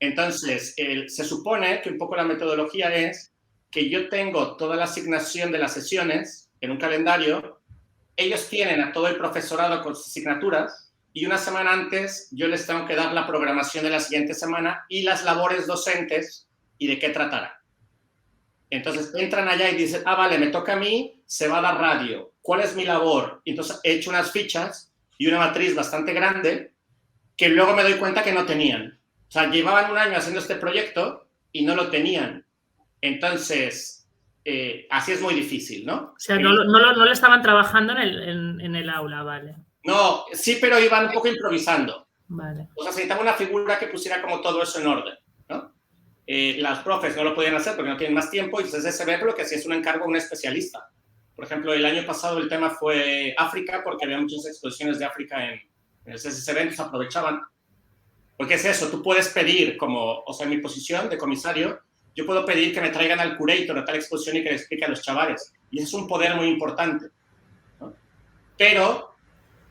Entonces, se supone que un poco la metodología es que yo tengo toda la asignación de las sesiones en un calendario, ellos tienen a todo el profesorado con sus asignaturas, y una semana antes yo les tengo que dar la programación de la siguiente semana y las labores docentes y de qué tratará. Entonces entran allá y dicen, vale, me toca a mí, se va a dar radio. ¿Cuál es mi labor? Y entonces he hecho unas fichas y una matriz bastante grande que luego me doy cuenta que no tenían. O sea, llevaban un año haciendo este proyecto y no lo tenían. Entonces, así es muy difícil, ¿no? O sea, no lo estaban trabajando en el aula, vale. No, sí, pero iban un poco improvisando. Vale. O sea, se necesitaba una figura que pusiera como todo eso en orden, ¿no? Las profes no lo podían hacer porque no tienen más tiempo, y entonces se ve lo que hacía es un encargo a un especialista. Por ejemplo, el año pasado el tema fue África, porque había muchas exposiciones de África en el CCCB, entonces aprovechaban. Porque es eso, tú puedes pedir, como, o sea, en mi posición de comisario, yo puedo pedir que me traigan al curator a tal exposición y que le explique a los chavales. Y ese es un poder muy importante, ¿no? Pero,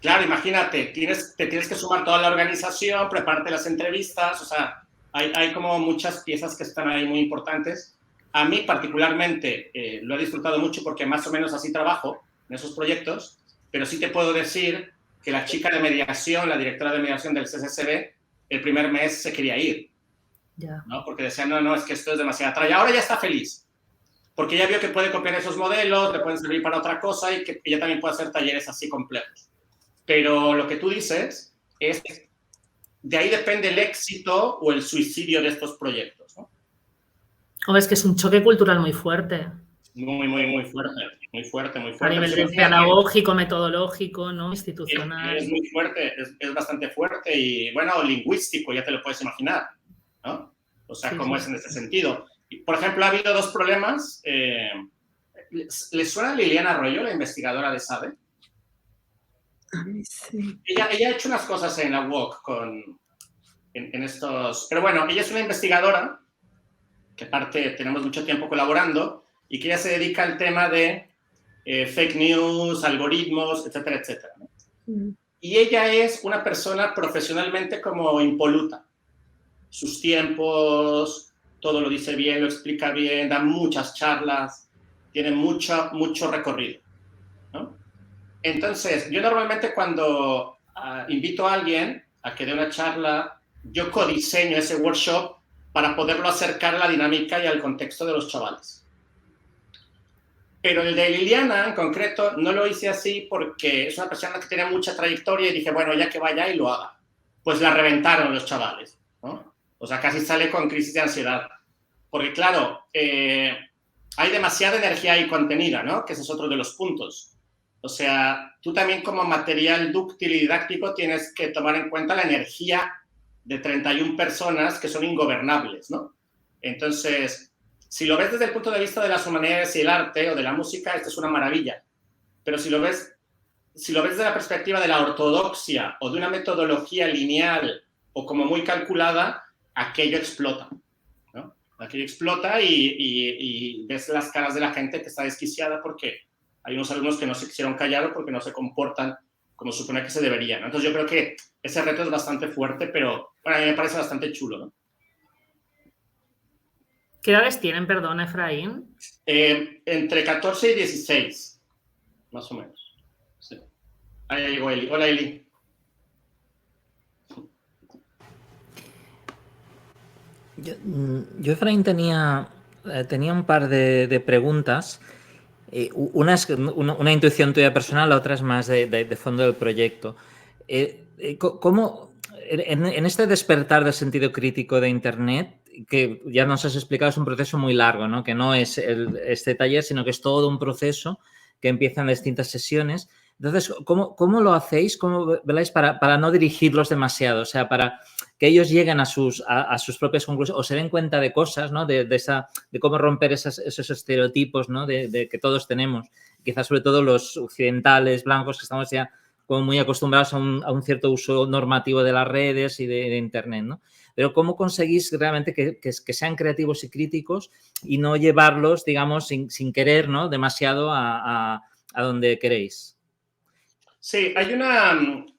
claro, imagínate, te tienes que sumar toda la organización, prepararte las entrevistas, o sea, hay como muchas piezas que están ahí muy importantes. A mí particularmente lo he disfrutado mucho porque más o menos así trabajo en esos proyectos, pero sí te puedo decir que la chica de mediación, la directora de mediación del CCCB, el primer mes se quería ir. Ya. ¿No? Porque decía, no, es que esto es demasiado atrás. Y ahora ya está feliz, porque ya vio que puede copiar esos modelos, le pueden servir para otra cosa y que ella también puede hacer talleres así complejos. Pero lo que tú dices es, de ahí depende el éxito o el suicidio de estos proyectos, ¿no? O es que es un choque cultural muy fuerte. Muy fuerte, muy fuerte. A nivel pedagógico, metodológico, ¿no? Institucional. Es muy fuerte, es bastante fuerte y, bueno, lingüístico, ya te lo puedes imaginar, ¿no? O sea, sí, cómo es en ese sentido. Por ejemplo, ha habido 2 problemas. ¿Les suena a Liliana Arroyo, la investigadora de SADE? A mí sí. Ella ha hecho unas cosas en la UOC en estos... Pero bueno, ella es una investigadora, que aparte tenemos mucho tiempo colaborando, y que ella se dedica al tema de fake news, algoritmos, etcétera, etcétera, ¿no? Y ella es una persona profesionalmente como impoluta. Sus tiempos, todo lo dice bien, lo explica bien, da muchas charlas, tiene mucho recorrido, ¿no? Entonces, yo normalmente cuando invito a alguien a que dé una charla, yo codiseño ese workshop para poderlo acercar a la dinámica y al contexto de los chavales. Pero el de Liliana, en concreto, no lo hice así porque es una persona que tiene mucha trayectoria y dije, bueno, ya que vaya y lo haga. Pues la reventaron los chavales, ¿no? O sea, casi sale con crisis de ansiedad. Porque, claro, hay demasiada energía ahí contenida, ¿no? Que ese es otro de los puntos. O sea, tú también como material dúctil y didáctico tienes que tomar en cuenta la energía de 31 personas que son ingobernables, ¿no? Entonces, si lo ves desde el punto de vista de las humanidades y el arte o de la música, esto es una maravilla. Pero si lo ves desde la perspectiva de la ortodoxia o de una metodología lineal o como muy calculada, aquello explota, ¿no? Aquello explota y ves las caras de la gente que está desquiciada porque hay unos alumnos que no se quisieron callar o porque no se comportan como supone que se deberían, ¿no? Entonces yo creo que ese reto es bastante fuerte, pero bueno, a mí me parece bastante chulo, ¿no? ¿Qué edades tienen, perdón, Efraín? Entre 14 y 16, más o menos. Sí. Ahí llegó Eli. Hola, Eli. Yo Efraín, tenía un par de preguntas. Una es una intuición tuya personal, la otra es más de fondo del proyecto. ¿Cómo, en este despertar del sentido crítico de Internet, que ya nos has explicado, es un proceso muy largo, ¿no? Que no es este taller, sino que es todo un proceso que empieza en distintas sesiones. Entonces, ¿cómo lo hacéis? ¿Cómo veláis para no dirigirlos demasiado? O sea, para que ellos lleguen a sus propias conclusiones o se den cuenta de cosas, ¿no? De cómo romper esos estereotipos, ¿no? De que todos tenemos. Quizás sobre todo los occidentales, blancos, que estamos ya como muy acostumbrados a un cierto uso normativo de las redes y de Internet, ¿no? Pero ¿cómo conseguís realmente que sean creativos y críticos y no llevarlos, digamos, sin querer, ¿no? Demasiado a donde queréis? Sí, hay un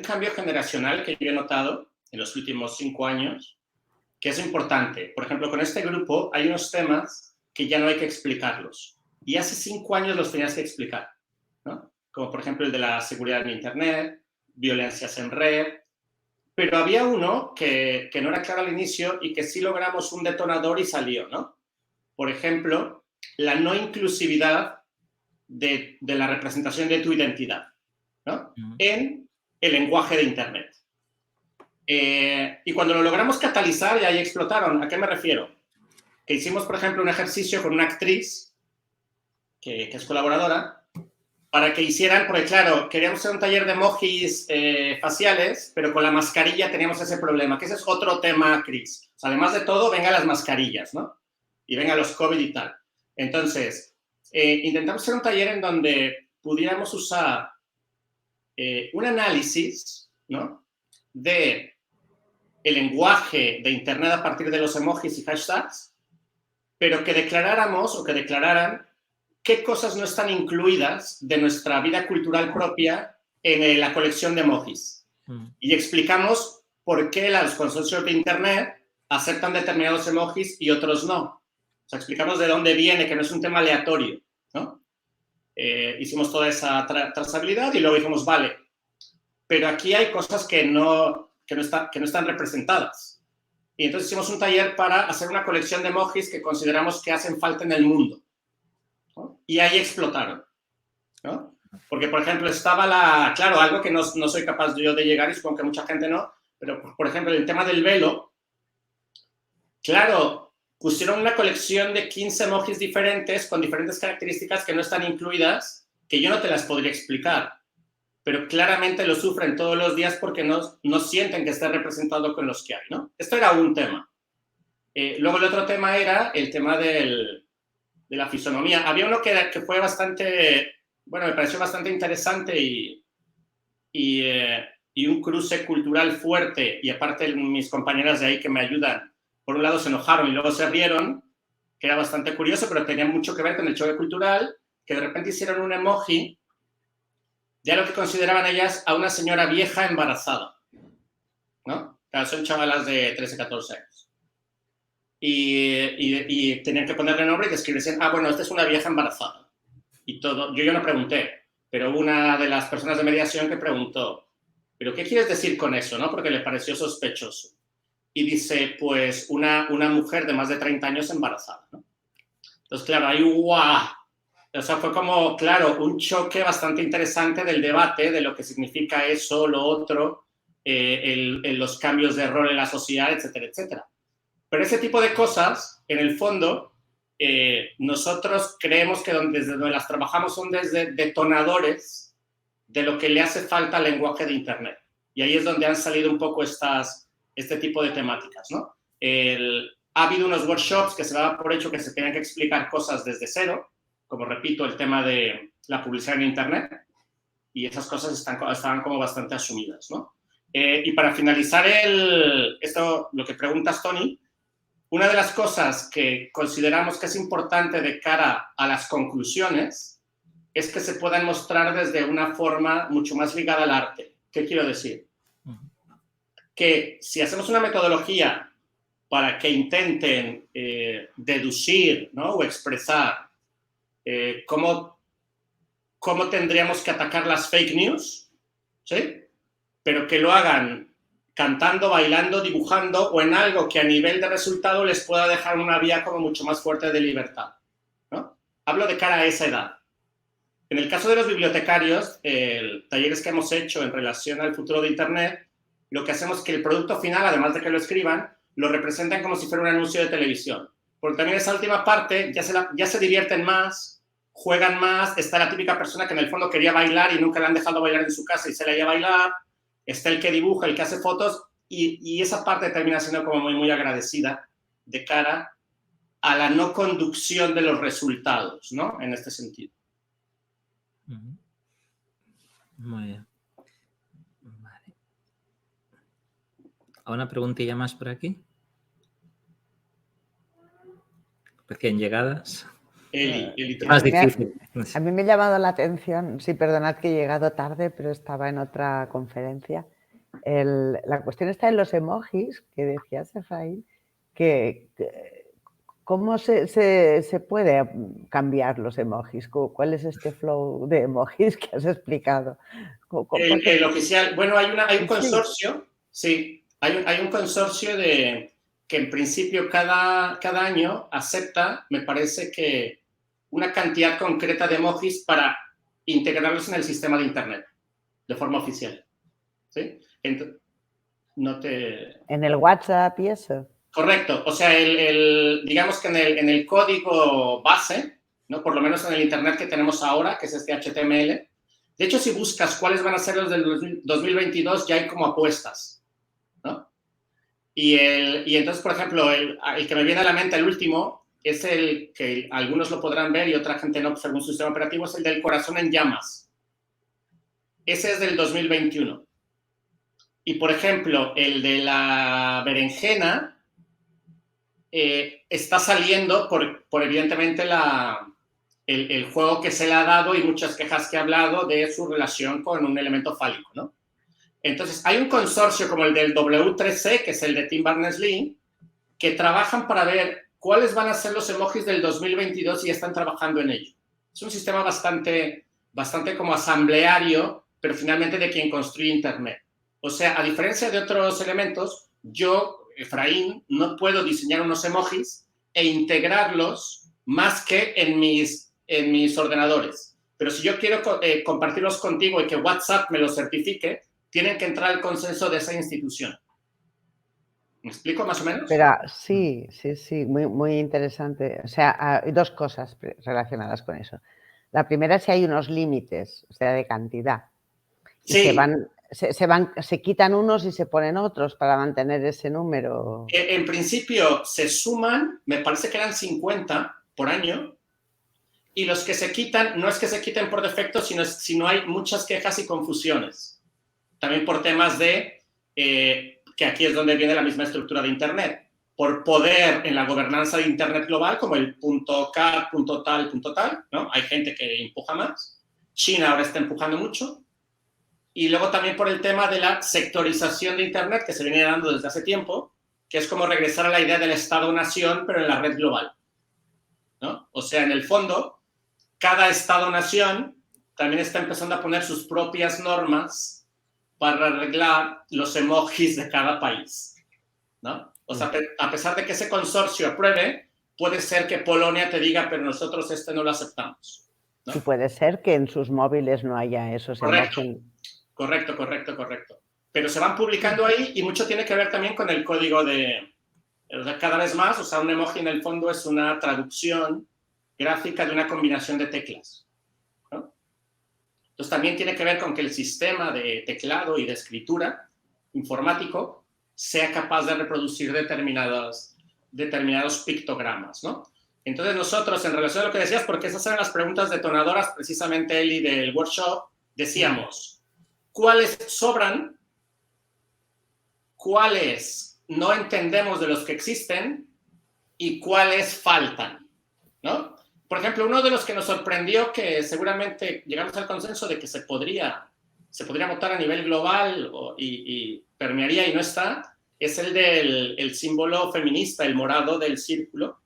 cambio generacional que yo he notado en los últimos 5 años que es importante. Por ejemplo, con este grupo hay unos temas que ya no hay que explicarlos. Y hace 5 años los tenías que explicar, ¿no? Como por ejemplo el de la seguridad en Internet, violencias en red. Pero había uno que no era claro al inicio y que sí logramos un detonador y salió, ¿no? Por ejemplo, la no inclusividad de la representación de tu identidad, ¿no? En el lenguaje de Internet. Y cuando lo logramos catalizar, y ahí explotaron. ¿A qué me refiero? Que hicimos, por ejemplo, un ejercicio con una actriz que es colaboradora para que hicieran, porque claro, queríamos hacer un taller de emojis faciales, pero con la mascarilla teníamos ese problema, que ese es otro tema, Chris. O sea, además de todo, vengan las mascarillas, ¿no? Y vengan los COVID y tal. Entonces, intentamos hacer un taller en donde pudiéramos usar un análisis, ¿no? De el lenguaje de Internet a partir de los emojis y hashtags, pero que declararan qué cosas no están incluidas de nuestra vida cultural propia en la colección de emojis. Y explicamos por qué los consorcios de Internet aceptan determinados emojis y otros no. O sea, explicamos de dónde viene, que no es un tema aleatorio, ¿no? Hicimos toda esa trazabilidad y luego dijimos, vale, pero aquí hay cosas que no están representadas. Y entonces hicimos un taller para hacer una colección de emojis que consideramos que hacen falta en el mundo, ¿no? Y ahí explotaron, ¿no? Porque, por ejemplo, estaba claro, algo que no soy capaz yo de llegar y supongo que mucha gente no, pero, por ejemplo, el tema del velo, claro, pusieron una colección de 15 emojis diferentes con diferentes características que no están incluidas, que yo no te las podría explicar, pero claramente lo sufren todos los días porque no sienten que esté representado con los que hay, ¿no? Esto era un tema. Luego el otro tema era el tema de la fisonomía. Había uno que fue bastante bueno, me pareció bastante interesante y un cruce cultural fuerte, y aparte mis compañeras de ahí que me ayudan, por un lado se enojaron y luego se rieron, que era bastante curioso, pero tenía mucho que ver con el choque cultural, que de repente hicieron un emoji de lo que consideraban ellas a una señora vieja embarazada, ¿no? Claro, son chavalas de 13, 14 años. Y tenían que ponerle nombre y describirse, bueno, esta es una vieja embarazada. Y todo, yo no pregunté, pero una de las personas de mediación que preguntó, ¿pero qué quieres decir con eso, no? Porque le pareció sospechoso. Y dice, pues, una mujer de más de 30 años embarazada, ¿no? Entonces, claro, ahí, ¡guau! O sea, fue como, claro, un choque bastante interesante del debate de lo que significa eso, lo otro, los cambios de rol en la sociedad, etcétera, etcétera. Pero ese tipo de cosas, en el fondo, nosotros creemos que desde donde las trabajamos son desde detonadores de lo que le hace falta al lenguaje de Internet. Y ahí es donde han salido un poco este tipo de temáticas, ¿no? Ha habido unos workshops que se daba por hecho que se tenían que explicar cosas desde cero, como repito, el tema de la publicidad en Internet, y esas cosas estaban como bastante asumidas, ¿no? Y para finalizar lo que preguntas, Tony, una de las cosas que consideramos que es importante de cara a las conclusiones es que se puedan mostrar desde una forma mucho más ligada al arte. ¿Qué quiero decir? Que si hacemos una metodología para que intenten deducir, ¿no? O expresar cómo tendríamos que atacar las fake news, ¿sí? Pero que lo hagan cantando, bailando, dibujando o en algo que a nivel de resultado les pueda dejar una vía como mucho más fuerte de libertad, ¿no? Hablo de cara a esa edad. En el caso de los bibliotecarios, talleres que hemos hecho en relación al futuro de Internet, lo que hacemos es que el producto final, además de que lo escriban, lo representan como si fuera un anuncio de televisión. Porque también esa última parte ya se divierten más, juegan más, está la típica persona que en el fondo quería bailar y nunca le han dejado bailar en su casa y se la lleva a bailar, está el que dibuja, el que hace fotos, y esa parte termina siendo como muy, muy agradecida de cara a la no conducción de los resultados, ¿no? En este sentido. Muy bien. Vale. ¿Una preguntilla más por aquí? Recién llegadas. Más difícil. A mí me ha llamado la atención, sí, perdonad que he llegado tarde, pero estaba en otra conferencia. La cuestión está en los emojis, que decías, Efraín, que ¿cómo se puede cambiar los emojis? ¿Cuál es este flow de emojis que has explicado? El oficial, bueno, hay un consorcio, sí, hay un consorcio que en principio cada año acepta, me parece que una cantidad concreta de emojis para integrarlos en el sistema de Internet, de forma oficial. ¿Sí? En el WhatsApp y eso. Correcto. O sea, digamos que en el código base, ¿no? Por lo menos en el Internet que tenemos ahora, que es este HTML. De hecho, si buscas cuáles van a ser los del 2022, ya hay como apuestas, ¿no? Y entonces, por ejemplo, el que me viene a la mente, el último, es el que algunos lo podrán ver y otra gente no, según su sistema operativo, es el del corazón en llamas. Ese es del 2021. Y, por ejemplo, el de la berenjena está saliendo por evidentemente, el juego que se le ha dado y muchas quejas que ha hablado de su relación con un elemento fálico, ¿no? Entonces, hay un consorcio como el del W3C, que es el de Tim Berners-Lee, que trabajan para ver cuáles van a ser los emojis del 2022 y están trabajando en ello. Es un sistema bastante como asambleario, pero finalmente de quien construye Internet. O sea, a diferencia de otros elementos, yo, Efraín, no puedo diseñar unos emojis e integrarlos más que en mis ordenadores. Pero si yo quiero compartirlos contigo y que WhatsApp me los certifique, tienen que entrar al consenso de esa institución. ¿Me explico más o menos? Pero sí, muy, muy interesante. O sea, hay dos cosas relacionadas con eso. La primera es si hay unos límites, o sea, de cantidad. Y sí. Se quitan unos y se ponen otros para mantener ese número. En principio se suman, me parece que eran 50 por año, y los que se quitan, no es que se quiten por defecto, sino hay muchas quejas y confusiones. También por temas de, que aquí es donde viene la misma estructura de Internet, por poder en la gobernanza de Internet global, como el .cat, .tal, ¿no? Hay gente que empuja más. China ahora está empujando mucho. Y luego también por el tema de la sectorización de Internet, que se viene dando desde hace tiempo, que es como regresar a la idea del Estado-nación, pero en la red global, ¿no? O sea, en el fondo, cada Estado-nación también está empezando a poner sus propias normas para arreglar los emojis de cada país, ¿no? O sea, a pesar de que ese consorcio apruebe, puede ser que Polonia te diga, pero nosotros no lo aceptamos, ¿no? Y puede ser que en sus móviles no haya esos emojis. Correcto. Pero se van publicando ahí y mucho tiene que ver también con el código de... O sea, cada vez más, o sea, un emoji en el fondo es una traducción gráfica de una combinación de teclas, ¿no? Entonces también tiene que ver con que el sistema de teclado y de escritura informático sea capaz de reproducir determinados pictogramas, ¿no? Entonces nosotros, en relación a lo que decías, porque esas eran las preguntas detonadoras, precisamente, Eli, del workshop, decíamos... ¿Cuáles sobran? ¿Cuáles no entendemos de los que existen? ¿Y cuáles faltan? ¿No? Por ejemplo, uno de los que nos sorprendió, que seguramente llegamos al consenso de que se podría votar a nivel global y permearía y no está, es el del símbolo feminista, el morado del círculo,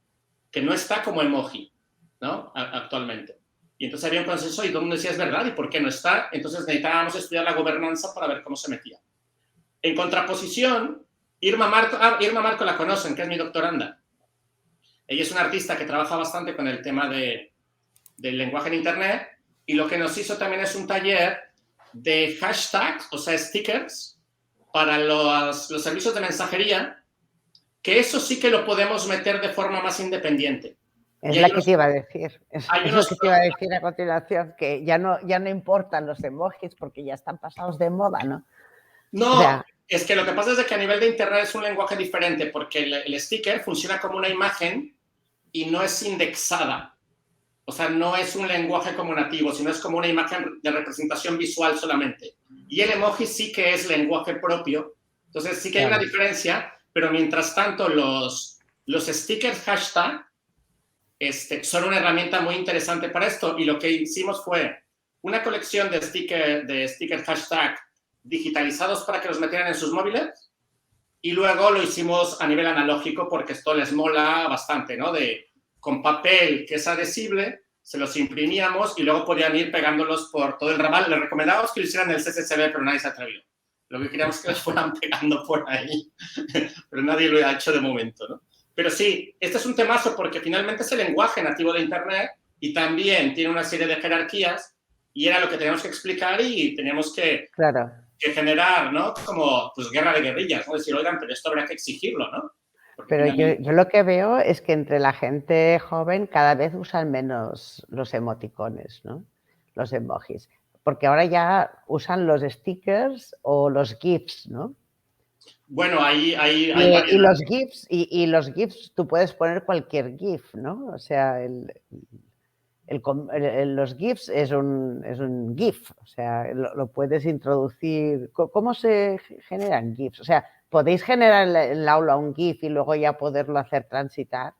que no está como emoji, ¿no? Actualmente. Y entonces había un consenso y todo el mundo decía, es verdad, ¿y por qué no está? Entonces necesitábamos estudiar la gobernanza para ver cómo se metía. En contraposición, Irma Marco la conocen, que es mi doctoranda. Ella es una artista que trabaja bastante con el tema del lenguaje en Internet y lo que nos hizo también es un taller de hashtags, o sea, stickers, para los servicios de mensajería, que eso sí que lo podemos meter de forma más independiente. Es la que te iba a decir. Es lo que te iba a decir a continuación, que ya no importan los emojis porque ya están pasados de moda, ¿no? No, o sea, es que lo que pasa es que a nivel de Internet es un lenguaje diferente porque el sticker funciona como una imagen y no es indexada. O sea, no es un lenguaje como nativo, sino es como una imagen de representación visual solamente. Y el emoji sí que es lenguaje propio. Entonces sí que hay una diferencia, pero mientras tanto los stickers hashtag son una herramienta muy interesante para esto y lo que hicimos fue una colección de stickers hashtag digitalizados para que los metieran en sus móviles y luego lo hicimos a nivel analógico porque esto les mola bastante, ¿no? Con papel que es adhesible, se los imprimíamos y luego podían ir pegándolos por todo el ramal. Les recomendábamos que lo hicieran en el CCCB, pero nadie se atrevió. Lo que queríamos es que los fueran pegando por ahí, pero nadie lo ha hecho de momento, ¿no? Pero sí, este es un temazo porque finalmente es el lenguaje nativo de Internet y también tiene una serie de jerarquías y era lo que teníamos que explicar y teníamos que generar, ¿no? Como, pues, guerra de guerrillas, ¿no? Decir, oigan, pero esto habrá que exigirlo, ¿no? Porque pero finalmente... yo lo que veo es que entre la gente joven cada vez usan menos los emoticones, ¿no? Los emojis. Porque ahora ya usan los stickers o los GIFs, ¿no? Bueno, hay y los GIFs, tú puedes poner cualquier GIF, ¿no? O sea, los GIFs es un GIF, o sea, lo puedes introducir. ¿Cómo se generan GIFs? O sea, ¿podéis generar en el aula un GIF y luego ya poderlo hacer transitar?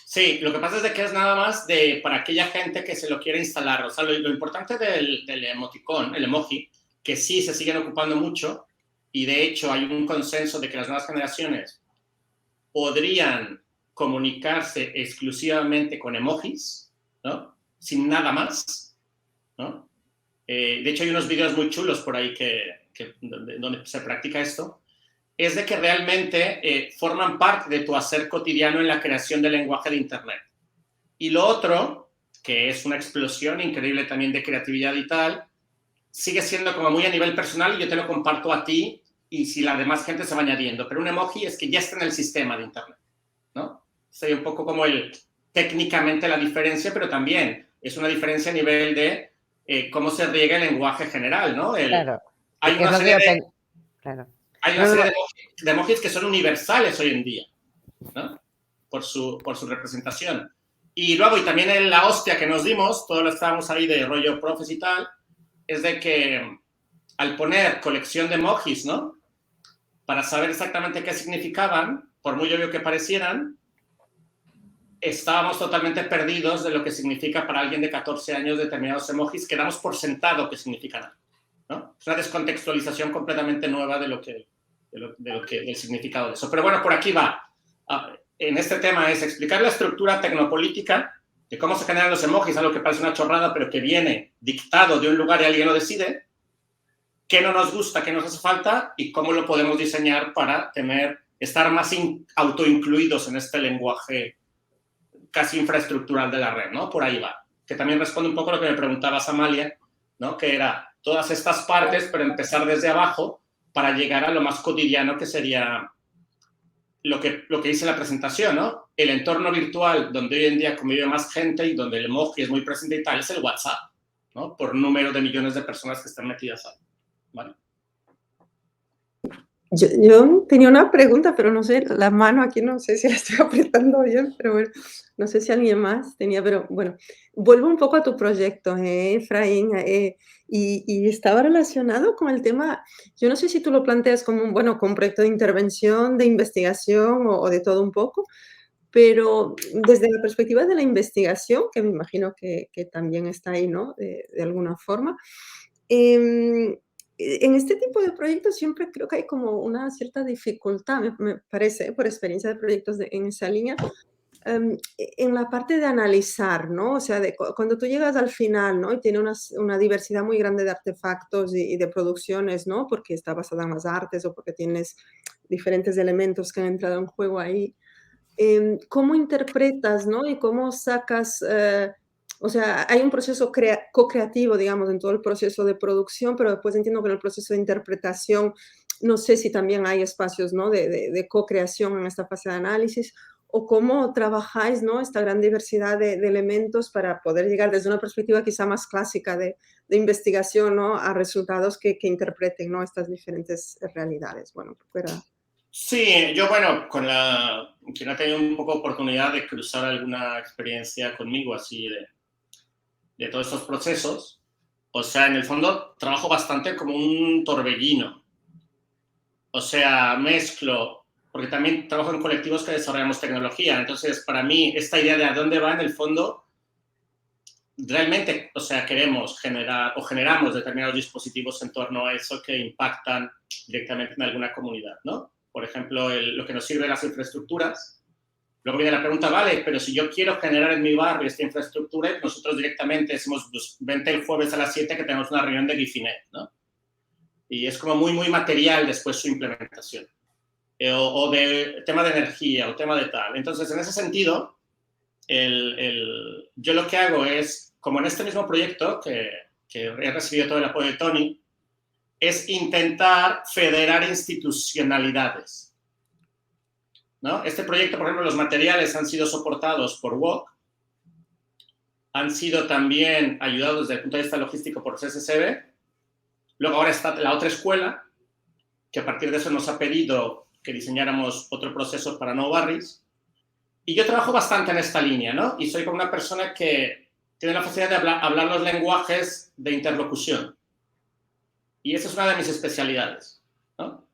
Sí, lo que pasa es que es nada más para aquella gente que se lo quiere instalar. O sea, lo importante del emoticón, el emoji, que sí se siguen ocupando mucho, y de hecho hay un consenso de que las nuevas generaciones podrían comunicarse exclusivamente con emojis, ¿no? Sin nada más, ¿no? De hecho hay unos vídeos muy chulos por ahí donde se practica esto, es de que realmente forman parte de tu hacer cotidiano en la creación del lenguaje de Internet. Y lo otro, que es una explosión increíble también de creatividad y tal, sigue siendo como muy a nivel personal y yo te lo comparto a ti y si la demás gente se va añadiendo. Pero un emoji es que ya está en el sistema de Internet, ¿no? Sería un poco como técnicamente la diferencia, pero también es una diferencia a nivel de cómo se riega el lenguaje general, ¿no? Claro. Hay una serie de emojis que son universales hoy en día, ¿no? Por su representación. Y luego, y también en la hostia que nos dimos, todos estábamos ahí de rollo profes y tal, es de que al poner colección de emojis, ¿no? Para saber exactamente qué significaban, por muy obvio que parecieran, estábamos totalmente perdidos de lo que significa para alguien de 14 años determinados emojis, que damos por sentado que significan algo, ¿no? Es una descontextualización completamente nueva del significado de eso. Pero bueno, por aquí va. En este tema es explicar la estructura tecnopolítica de cómo se generan los emojis, algo que parece una chorrada, pero que viene dictado de un lugar y alguien lo decide, qué no nos gusta, qué nos hace falta y cómo lo podemos diseñar para estar más autoincluidos en este lenguaje casi infraestructural de la red, ¿no? Por ahí va. Que también responde un poco a lo que me preguntabas, Amalia, ¿no? Que era todas estas partes, pero empezar desde abajo para llegar a lo más cotidiano, que sería lo que dice la presentación, ¿no? El entorno virtual donde hoy en día convive más gente y donde el emoji es muy presente y tal, es el WhatsApp, ¿no? Por número de millones de personas que están metidas ahí, ¿vale? Yo tenía una pregunta, pero no sé, la mano aquí no sé si la estoy apretando bien, pero bueno, no sé si alguien más tenía, pero bueno, vuelvo un poco a tu proyecto, Efraín, y estaba relacionado con el tema, yo no sé si tú lo planteas como como un proyecto de intervención, de investigación o de todo un poco, pero desde la perspectiva de la investigación, que me imagino que también está ahí, ¿no? De alguna forma. En este tipo de proyectos siempre creo que hay como una cierta dificultad, me parece, por experiencia de proyectos en esa línea, en la parte de analizar, ¿no? O sea, cuando tú llegas al final, ¿no? Y tiene una diversidad muy grande de artefactos y de producciones, ¿no? Porque está basada en las artes o porque tienes diferentes elementos que han entrado en juego ahí. ¿Cómo interpretas, ¿no? Y cómo sacas, o sea, hay un proceso co-creativo, digamos, en todo el proceso de producción, pero después entiendo que en el proceso de interpretación, no sé si también hay espacios, ¿no? De co-creación en esta fase de análisis, o cómo trabajáis, ¿no? Esta gran diversidad de elementos para poder llegar desde una perspectiva quizá más clásica de investigación, ¿no? A resultados que interpreten, ¿no? Estas diferentes realidades. Bueno, era... Sí, yo, bueno, quien ha tenido un poco oportunidad de cruzar alguna experiencia conmigo así de todos estos procesos, o sea, en el fondo trabajo bastante como un torbellino. O sea, mezclo, porque también trabajo en colectivos que desarrollamos tecnología, entonces para mí esta idea de a dónde va en el fondo, realmente, o sea, queremos generar o generamos determinados dispositivos en torno a eso que impactan directamente en alguna comunidad, ¿no? Por ejemplo, lo que nos sirve las infraestructuras. Luego viene la pregunta, vale, pero si yo quiero generar en mi barrio esta infraestructura, nosotros directamente decimos, pues, vente el jueves a las 7 que tenemos una reunión de Gifinet, ¿no? Y es como muy, muy material después su implementación. O de tema de energía o tema de tal. Entonces, en ese sentido, yo lo que hago es, como en este mismo proyecto, que he recibido todo el apoyo de Tony, es intentar federar institucionalidades, ¿no? Este proyecto, por ejemplo, los materiales han sido soportados por WOC, han sido también ayudados desde el punto de vista logístico por CSCB. Luego ahora está la otra escuela, que a partir de eso nos ha pedido que diseñáramos otro proceso para No Barris. Y yo trabajo bastante en esta línea, ¿no? Y soy como una persona que tiene la facilidad de hablar los lenguajes de interlocución. Y esa es una de mis especialidades, ¿no?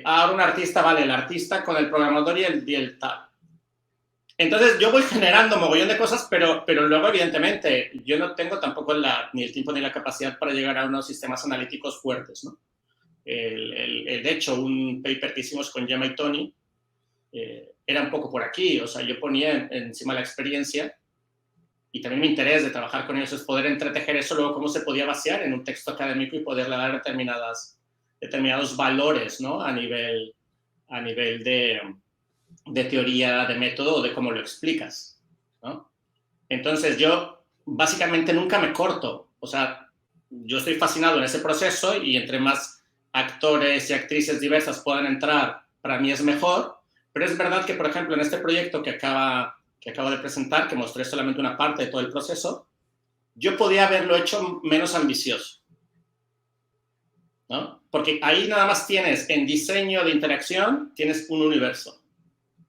Ahora un artista, vale, el artista con el programador y el tal. Entonces, yo voy generando mogollón de cosas, pero luego, evidentemente, yo no tengo tampoco ni el tiempo ni la capacidad para llegar a unos sistemas analíticos fuertes, ¿no? De hecho, un paper que hicimos con Gemma y Tony era un poco por aquí. O sea, yo ponía encima la experiencia y también mi interés de trabajar con ellos es poder entretejer eso luego cómo se podía vaciar en un texto académico y poderle dar determinados valores, ¿no? A nivel de teoría, de método o de cómo lo explicas, ¿no? Entonces yo básicamente nunca me corto. O sea, yo estoy fascinado en ese proceso y entre más actores y actrices diversas puedan entrar, para mí es mejor. Pero es verdad que, por ejemplo, en este proyecto que acabo de presentar, que mostré solamente una parte de todo el proceso, yo podía haberlo hecho menos ambicioso, ¿no? Porque ahí nada más tienes, en diseño de interacción, tienes un universo.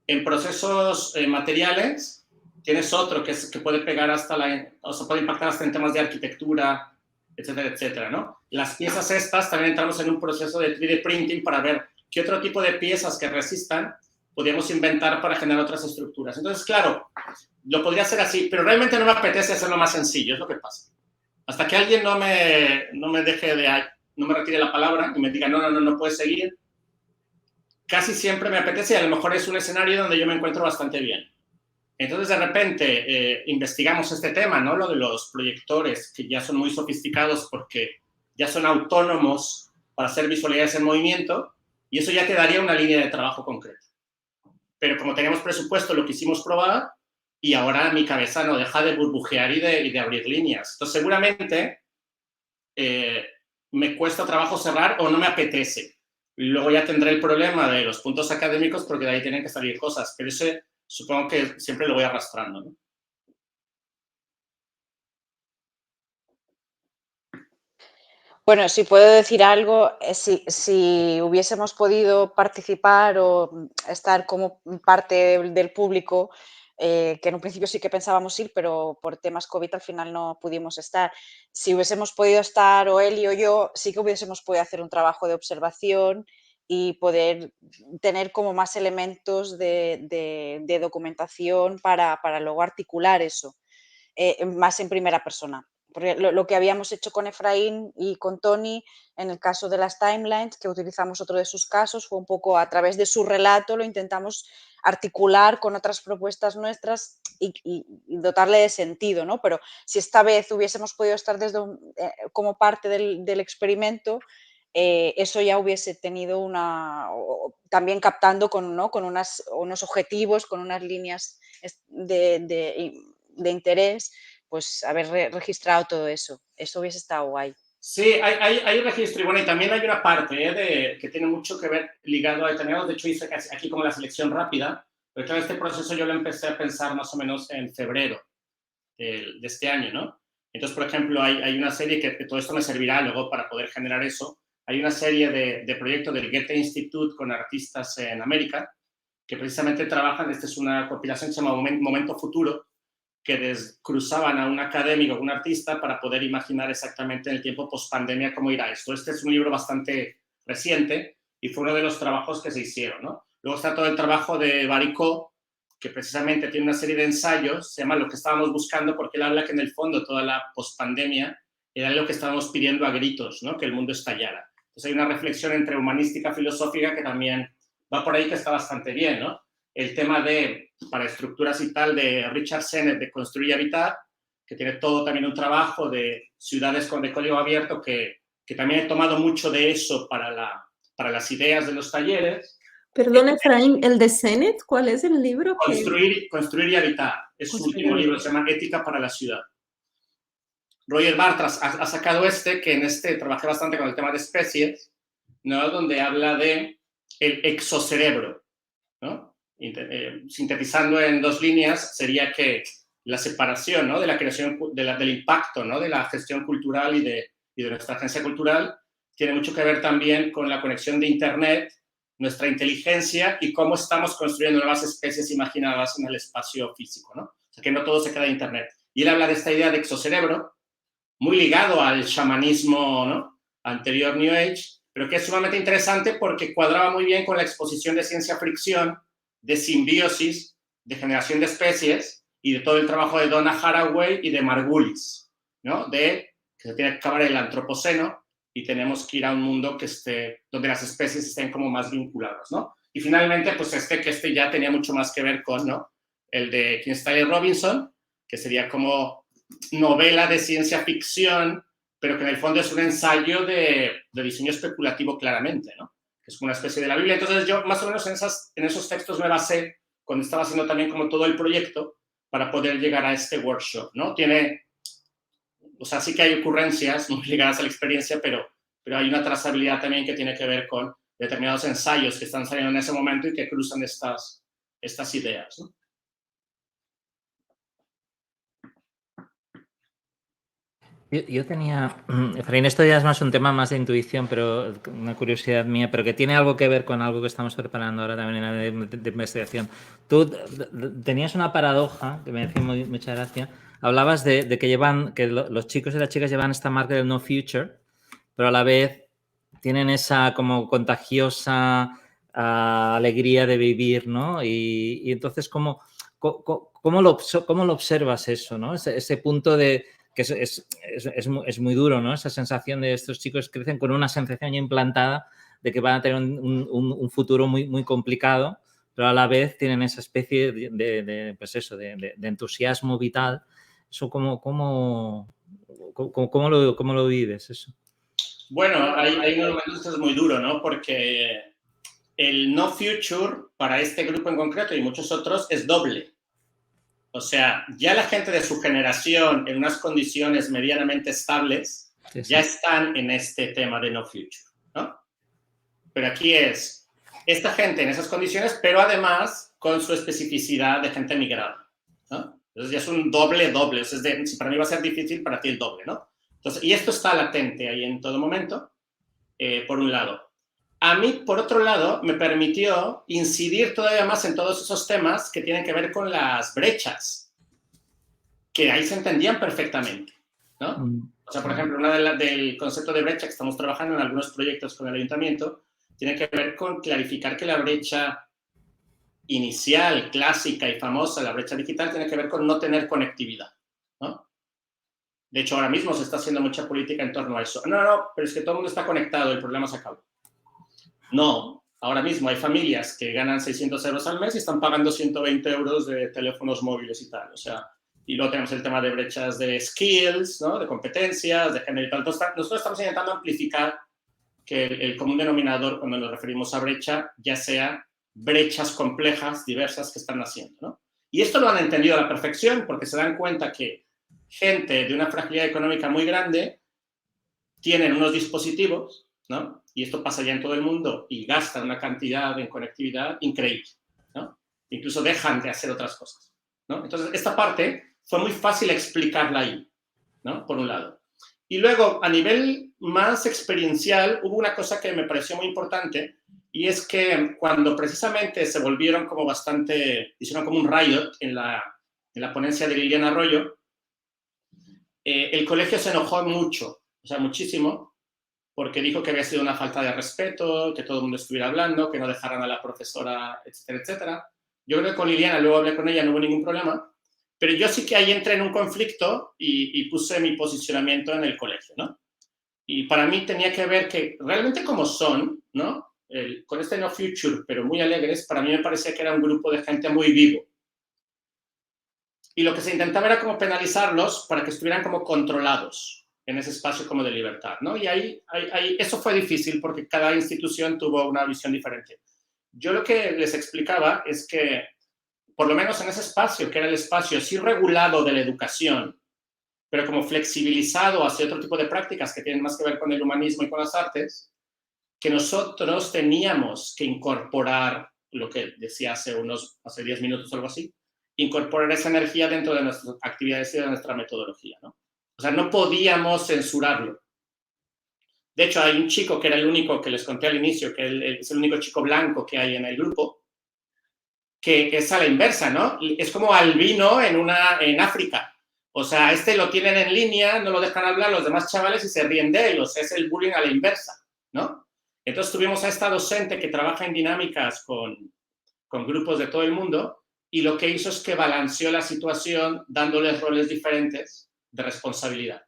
En procesos materiales, tienes otro que puede pegar hasta puede impactar hasta en temas de arquitectura, etcétera, etcétera, ¿no? Las piezas estas también entramos en un proceso de 3D printing para ver qué otro tipo de piezas que resistan podríamos inventar para generar otras estructuras. Entonces, claro, lo podría hacer así, pero realmente no me apetece hacerlo más sencillo, es lo que pasa. Hasta que alguien no me retire la palabra y me diga, no puedes seguir, casi siempre me apetece y a lo mejor es un escenario donde yo me encuentro bastante bien. Entonces, de repente, investigamos este tema, ¿no? Lo de los proyectores, que ya son muy sofisticados porque ya son autónomos para hacer visualidades en movimiento, y eso ya te daría una línea de trabajo concreta. Pero como teníamos presupuesto, lo quisimos probar, y ahora mi cabeza no deja de burbujear y de abrir líneas. Entonces, seguramente me cuesta trabajo cerrar o no me apetece. Luego ya tendré el problema de los puntos académicos porque de ahí tienen que salir cosas, pero ese supongo que siempre lo voy arrastrando, ¿no? Bueno, si puedo decir algo, si hubiésemos podido participar o estar como parte del público, que en un principio sí que pensábamos ir, pero por temas COVID al final no pudimos estar. Si hubiésemos podido estar, o él o yo, sí que hubiésemos podido hacer un trabajo de observación y poder tener como más elementos de documentación para luego articular eso, más en primera persona. Porque lo que habíamos hecho con Efraín y con Tony, en el caso de las timelines, que utilizamos otro de sus casos, fue un poco a través de su relato, lo intentamos articular con otras propuestas nuestras y dotarle de sentido, ¿no? Pero si esta vez hubiésemos podido estar como parte del experimento, eso ya hubiese tenido también captando con unos objetivos, con unas líneas de interés, pues haber registrado todo eso. Eso hubiese estado guay. Sí, hay registro y bueno, y también hay una parte que tiene mucho que ver ligado a determinados. De hecho, hice aquí como la selección rápida, pero todo este proceso yo lo empecé a pensar más o menos en febrero de este año, ¿no? Entonces, por ejemplo, hay una serie que todo esto me servirá luego para poder generar eso. Hay una serie de proyectos del Goethe Institute con artistas en América que precisamente trabajan, esta es una compilación que se llama Momento Futuro, que cruzaban a un académico, un artista, para poder imaginar exactamente en el tiempo post-pandemia cómo irá esto. Este es un libro bastante reciente y fue uno de los trabajos que se hicieron, ¿no? Luego está todo el trabajo de Baricó, que precisamente tiene una serie de ensayos, se llama Lo que estábamos buscando, porque él habla que en el fondo toda la post-pandemia era lo que estábamos pidiendo a gritos, ¿no? Que el mundo estallara. Entonces hay una reflexión entre humanística, filosófica, que también va por ahí, que está bastante bien, ¿no? El tema para estructuras y tal, de Richard Sennett, de Construir y Habitar, que tiene todo también un trabajo de ciudades de código abierto, que también he tomado mucho de eso para las ideas de los talleres. Perdón, Efraín, ¿el de Sennett? ¿Cuál es el libro? Construir y Habitar. Es su último libro, se llama Ética para la ciudad. Roger Bartras ha sacado que en trabajé bastante con el tema de especies, ¿no? Donde habla de el exocerebro, ¿no? Sintetizando en 2 líneas, sería que la separación, ¿no? De la creación, del impacto, ¿no? De la gestión cultural y de nuestra agencia cultural, tiene mucho que ver también con la conexión de Internet, nuestra inteligencia y cómo estamos construyendo nuevas especies imaginadas en el espacio físico, ¿no? O sea, que no todo se queda en Internet. Y él habla de esta idea de exocerebro, muy ligado al chamanismo, ¿no? Anterior New Age, pero que es sumamente interesante porque cuadraba muy bien con la exposición de ciencia fricción, de simbiosis, de generación de especies y de todo el trabajo de Donna Haraway y de Margulis, ¿no? De que se tiene que acabar el antropoceno y tenemos que ir a un mundo donde las especies estén como más vinculadas, ¿no? Y finalmente, pues que ya tenía mucho más que ver con, ¿no? El de Kingsley Robinson, que sería como novela de ciencia ficción, pero que en el fondo es un ensayo de diseño especulativo claramente, ¿no? Que es como una especie de la Biblia. Entonces yo más o menos en esos textos me basé cuando estaba haciendo también como todo el proyecto para poder llegar a este workshop, ¿no? O sea, sí que hay ocurrencias muy ligadas a la experiencia, pero hay una trazabilidad también que tiene que ver con determinados ensayos que están saliendo en ese momento y que cruzan estas ideas, ¿no? Yo tenía, Efraín, esto ya es más un tema más de intuición, pero una curiosidad mía, pero que tiene algo que ver con algo que estamos preparando ahora también en la de investigación. Tú tenías una paradoja que me hacía mucha gracia. Hablabas de que los chicos y las chicas llevan esta marca del no future, pero a la vez tienen esa como contagiosa alegría de vivir, ¿no? Y entonces, ¿cómo lo observas eso, ¿no? Ese punto de que es muy duro, ¿no? Esa sensación de estos chicos crecen con una sensación implantada de que van a tener un futuro muy, muy complicado, pero a la vez tienen esa especie de entusiasmo vital. ¿Eso cómo lo vives eso? Bueno, hay unos momentos muy duro, ¿no? Porque el no future para este grupo en concreto y muchos otros es doble. O sea, ya la gente de su generación en unas condiciones medianamente estables ya están en este tema de no future, ¿no? Pero aquí es esta gente en esas condiciones, pero además con su especificidad de gente migrada, ¿no? Entonces ya es un doble. O sea, si para mí va a ser difícil, para ti el doble, ¿no? Entonces, y esto está latente ahí en todo momento, por un lado. A mí, por otro lado, me permitió incidir todavía más en todos esos temas que tienen que ver con las brechas, que ahí se entendían perfectamente, ¿no? O sea, por ejemplo, del concepto de brecha que estamos trabajando en algunos proyectos con el ayuntamiento, tiene que ver con clarificar que la brecha inicial, clásica y famosa, la brecha digital, tiene que ver con no tener conectividad, ¿no? De hecho, ahora mismo se está haciendo mucha política en torno a eso. No, pero es que todo el mundo está conectado, el problema se acabó. No, ahora mismo hay familias que ganan 600 euros al mes y están pagando 120 euros de teléfonos móviles y tal. O sea, y luego tenemos el tema de brechas de skills, ¿no? De competencias, de género y tal. Entonces, nosotros estamos intentando amplificar que el común denominador cuando nos referimos a brecha ya sea brechas complejas, diversas que están naciendo, ¿no? Y esto lo han entendido a la perfección porque se dan cuenta que gente de una fragilidad económica muy grande tienen unos dispositivos, ¿no? Y esto pasa ya en todo el mundo y gastan una cantidad en conectividad increíble, ¿no? Incluso dejan de hacer otras cosas, ¿no? Entonces, esta parte fue muy fácil explicarla ahí, ¿no? Por un lado. Y luego, a nivel más experiencial, hubo una cosa que me pareció muy importante y es que cuando precisamente se volvieron como bastante, hicieron como un riot en la ponencia de Liliana Arroyo, el colegio se enojó mucho, o sea, muchísimo, porque dijo que había sido una falta de respeto, que todo el mundo estuviera hablando, que no dejaran a la profesora, etcétera, etcétera. Yo creo que con Liliana, luego hablé con ella, no hubo ningún problema, pero yo sí que ahí entré en un conflicto y puse mi posicionamiento en el colegio, ¿no? Y para mí tenía que ver que realmente como son, ¿no? Con este no future, pero muy alegres, para mí me parecía que era un grupo de gente muy vivo. Y lo que se intentaba era como penalizarlos para que estuvieran como controlados en ese espacio como de libertad, ¿no? Y ahí eso fue difícil porque cada institución tuvo una visión diferente. Yo lo que les explicaba es que, por lo menos en ese espacio, que era el espacio sí regulado de la educación, pero como flexibilizado hacia otro tipo de prácticas que tienen más que ver con el humanismo y con las artes, que nosotros teníamos que incorporar, lo que decía hace 10 minutos o algo así, incorporar esa energía dentro de nuestras actividades y de nuestra metodología, ¿no? O sea, no podíamos censurarlo. De hecho, hay un chico que era el único que les conté al inicio, que es el único chico blanco que hay en el grupo, que es a la inversa, ¿no? Es como albino en África. O sea, lo tienen en línea, no lo dejan hablar los demás chavales y se ríen de él. O sea, es el bullying a la inversa, ¿no? Entonces tuvimos a esta docente que trabaja en dinámicas con grupos de todo el mundo y lo que hizo es que balanceó la situación dándoles roles diferentes de responsabilidad.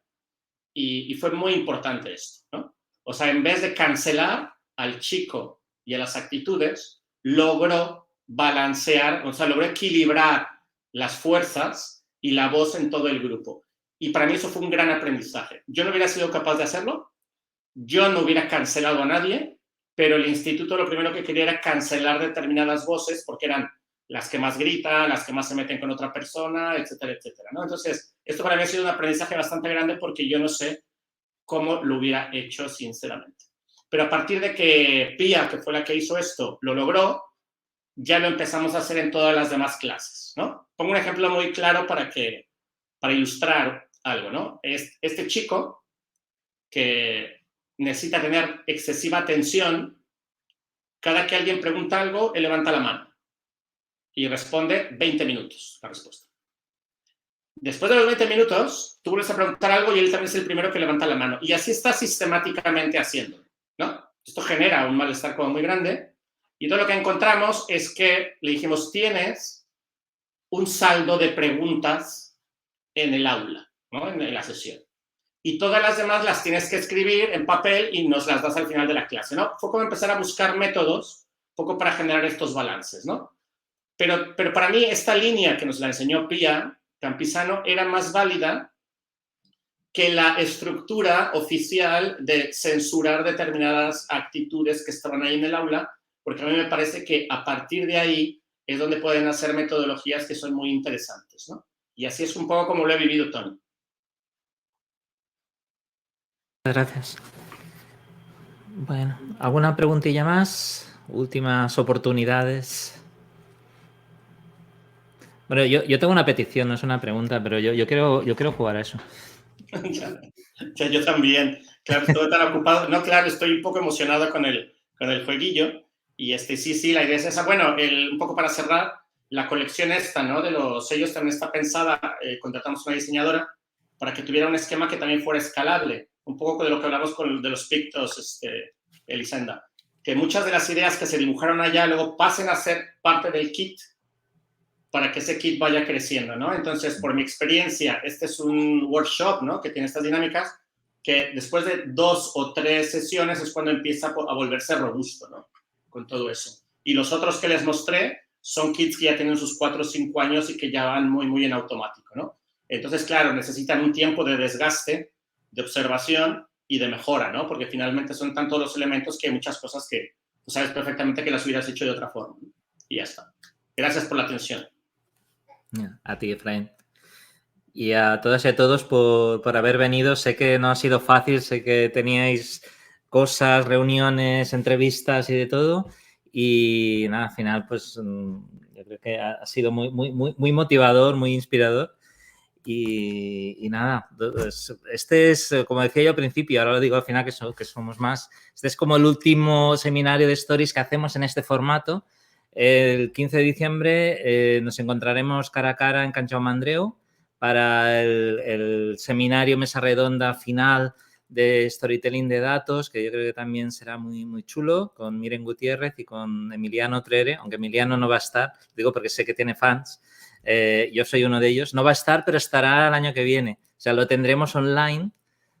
Y fue muy importante esto, ¿no? O sea, en vez de cancelar al chico y a las actitudes, logró balancear, o sea, logró equilibrar las fuerzas y la voz en todo el grupo. Y para mí eso fue un gran aprendizaje. Yo no hubiera sido capaz de hacerlo, yo no hubiera cancelado a nadie, pero el instituto lo primero que quería era cancelar determinadas voces porque eran las que más gritan, las que más se meten con otra persona, etcétera, etcétera, ¿no? Entonces, esto para mí ha sido un aprendizaje bastante grande porque yo no sé cómo lo hubiera hecho sinceramente. Pero a partir de que Pía, que fue la que hizo esto, lo logró, ya lo empezamos a hacer en todas las demás clases, ¿no? Pongo un ejemplo muy claro para ilustrar algo, ¿no? Es este chico que necesita tener excesiva atención. Cada que alguien pregunta algo, él levanta la mano y responde 20 minutos la respuesta. Después de los 20 minutos, tú vuelves a preguntar algo y él también es el primero que levanta la mano. Y así está sistemáticamente haciéndolo, ¿no? Esto genera un malestar como muy grande. Y todo lo que encontramos es que le dijimos, tienes un saldo de preguntas en el aula, ¿no? En la sesión. Y todas las demás las tienes que escribir en papel y nos las das al final de la clase, ¿no? Fue como empezar a buscar métodos, un poco para generar estos balances, ¿no? Pero para mí esta línea que nos la enseñó Pia Campisano era más válida que la estructura oficial de censurar determinadas actitudes que estaban ahí en el aula, porque a mí me parece que a partir de ahí es donde pueden hacer metodologías que son muy interesantes, ¿no? Y así es un poco como lo he vivido, Tony. Gracias. Bueno, ¿alguna preguntilla más? Últimas oportunidades. Bueno, yo tengo una petición, no es una pregunta, pero yo quiero jugar a eso. Ya, yo también. Claro, estoy tan ocupado. No, claro, estoy un poco emocionado con el jueguillo. Y sí, la idea es esa. Bueno, un poco para cerrar, la colección esta, ¿no? De los sellos también está pensada, contratamos una diseñadora para que tuviera un esquema que también fuera escalable. Un poco de lo que hablamos de los pictos, Elisenda. Que muchas de las ideas que se dibujaron allá luego pasen a ser parte del kit para que ese kit vaya creciendo, ¿no? Entonces, por mi experiencia, este es un workshop, ¿no? Que tiene estas dinámicas que después de 2 o 3 sesiones es cuando empieza a volverse robusto, ¿no? Con todo eso. Y los otros que les mostré son kits que ya tienen sus 4 o 5 años y que ya van muy, muy en automático, ¿no? Entonces, claro, necesitan un tiempo de desgaste, de observación y de mejora, ¿no? Porque finalmente son tantos los elementos que hay muchas cosas que tú sabes perfectamente que las hubieras hecho de otra forma, ¿no? Y ya está. Gracias por la atención. A ti, Efraín. Y a todas y a todos por haber venido. Sé que no ha sido fácil, sé que teníais cosas, reuniones, entrevistas y de todo. Y nada, al final, pues yo creo que ha sido muy motivador, muy inspirador. Y nada, este es, como decía yo al principio, ahora lo digo al final que somos más. Este es como el último seminario de Stories que hacemos en este formato. El 15 de diciembre nos encontraremos cara a cara en Can Jaume Andreu para el seminario mesa redonda final de storytelling de datos, que yo creo que también será muy chulo, con Miren Gutiérrez y con Emiliano Trere, aunque Emiliano no va a estar, digo porque sé que tiene fans, yo soy uno de ellos, no va a estar, pero estará el año que viene. O sea, lo tendremos online,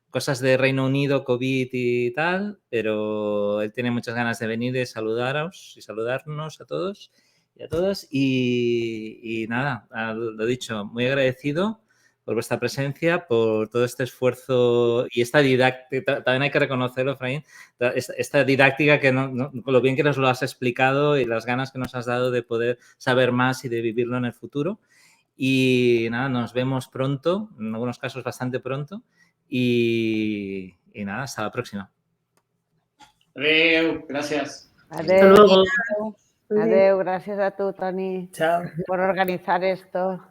cosas de Reino Unido, COVID y tal, pero él tiene muchas ganas de venir, de saludaros y saludarnos a todos y a todas. Y nada, lo dicho, muy agradecido por vuestra presencia, por todo este esfuerzo y esta didáctica, también hay que reconocerlo, Efraín, esta didáctica que con lo bien que nos lo has explicado y las ganas que nos has dado de poder saber más y de vivirlo en el futuro. Y nada, nos vemos pronto, en algunos casos bastante pronto. Y nada, hasta la próxima. Adeu, gracias. Adeu. Adeu, gracias a tu, Toni, por organizar esto.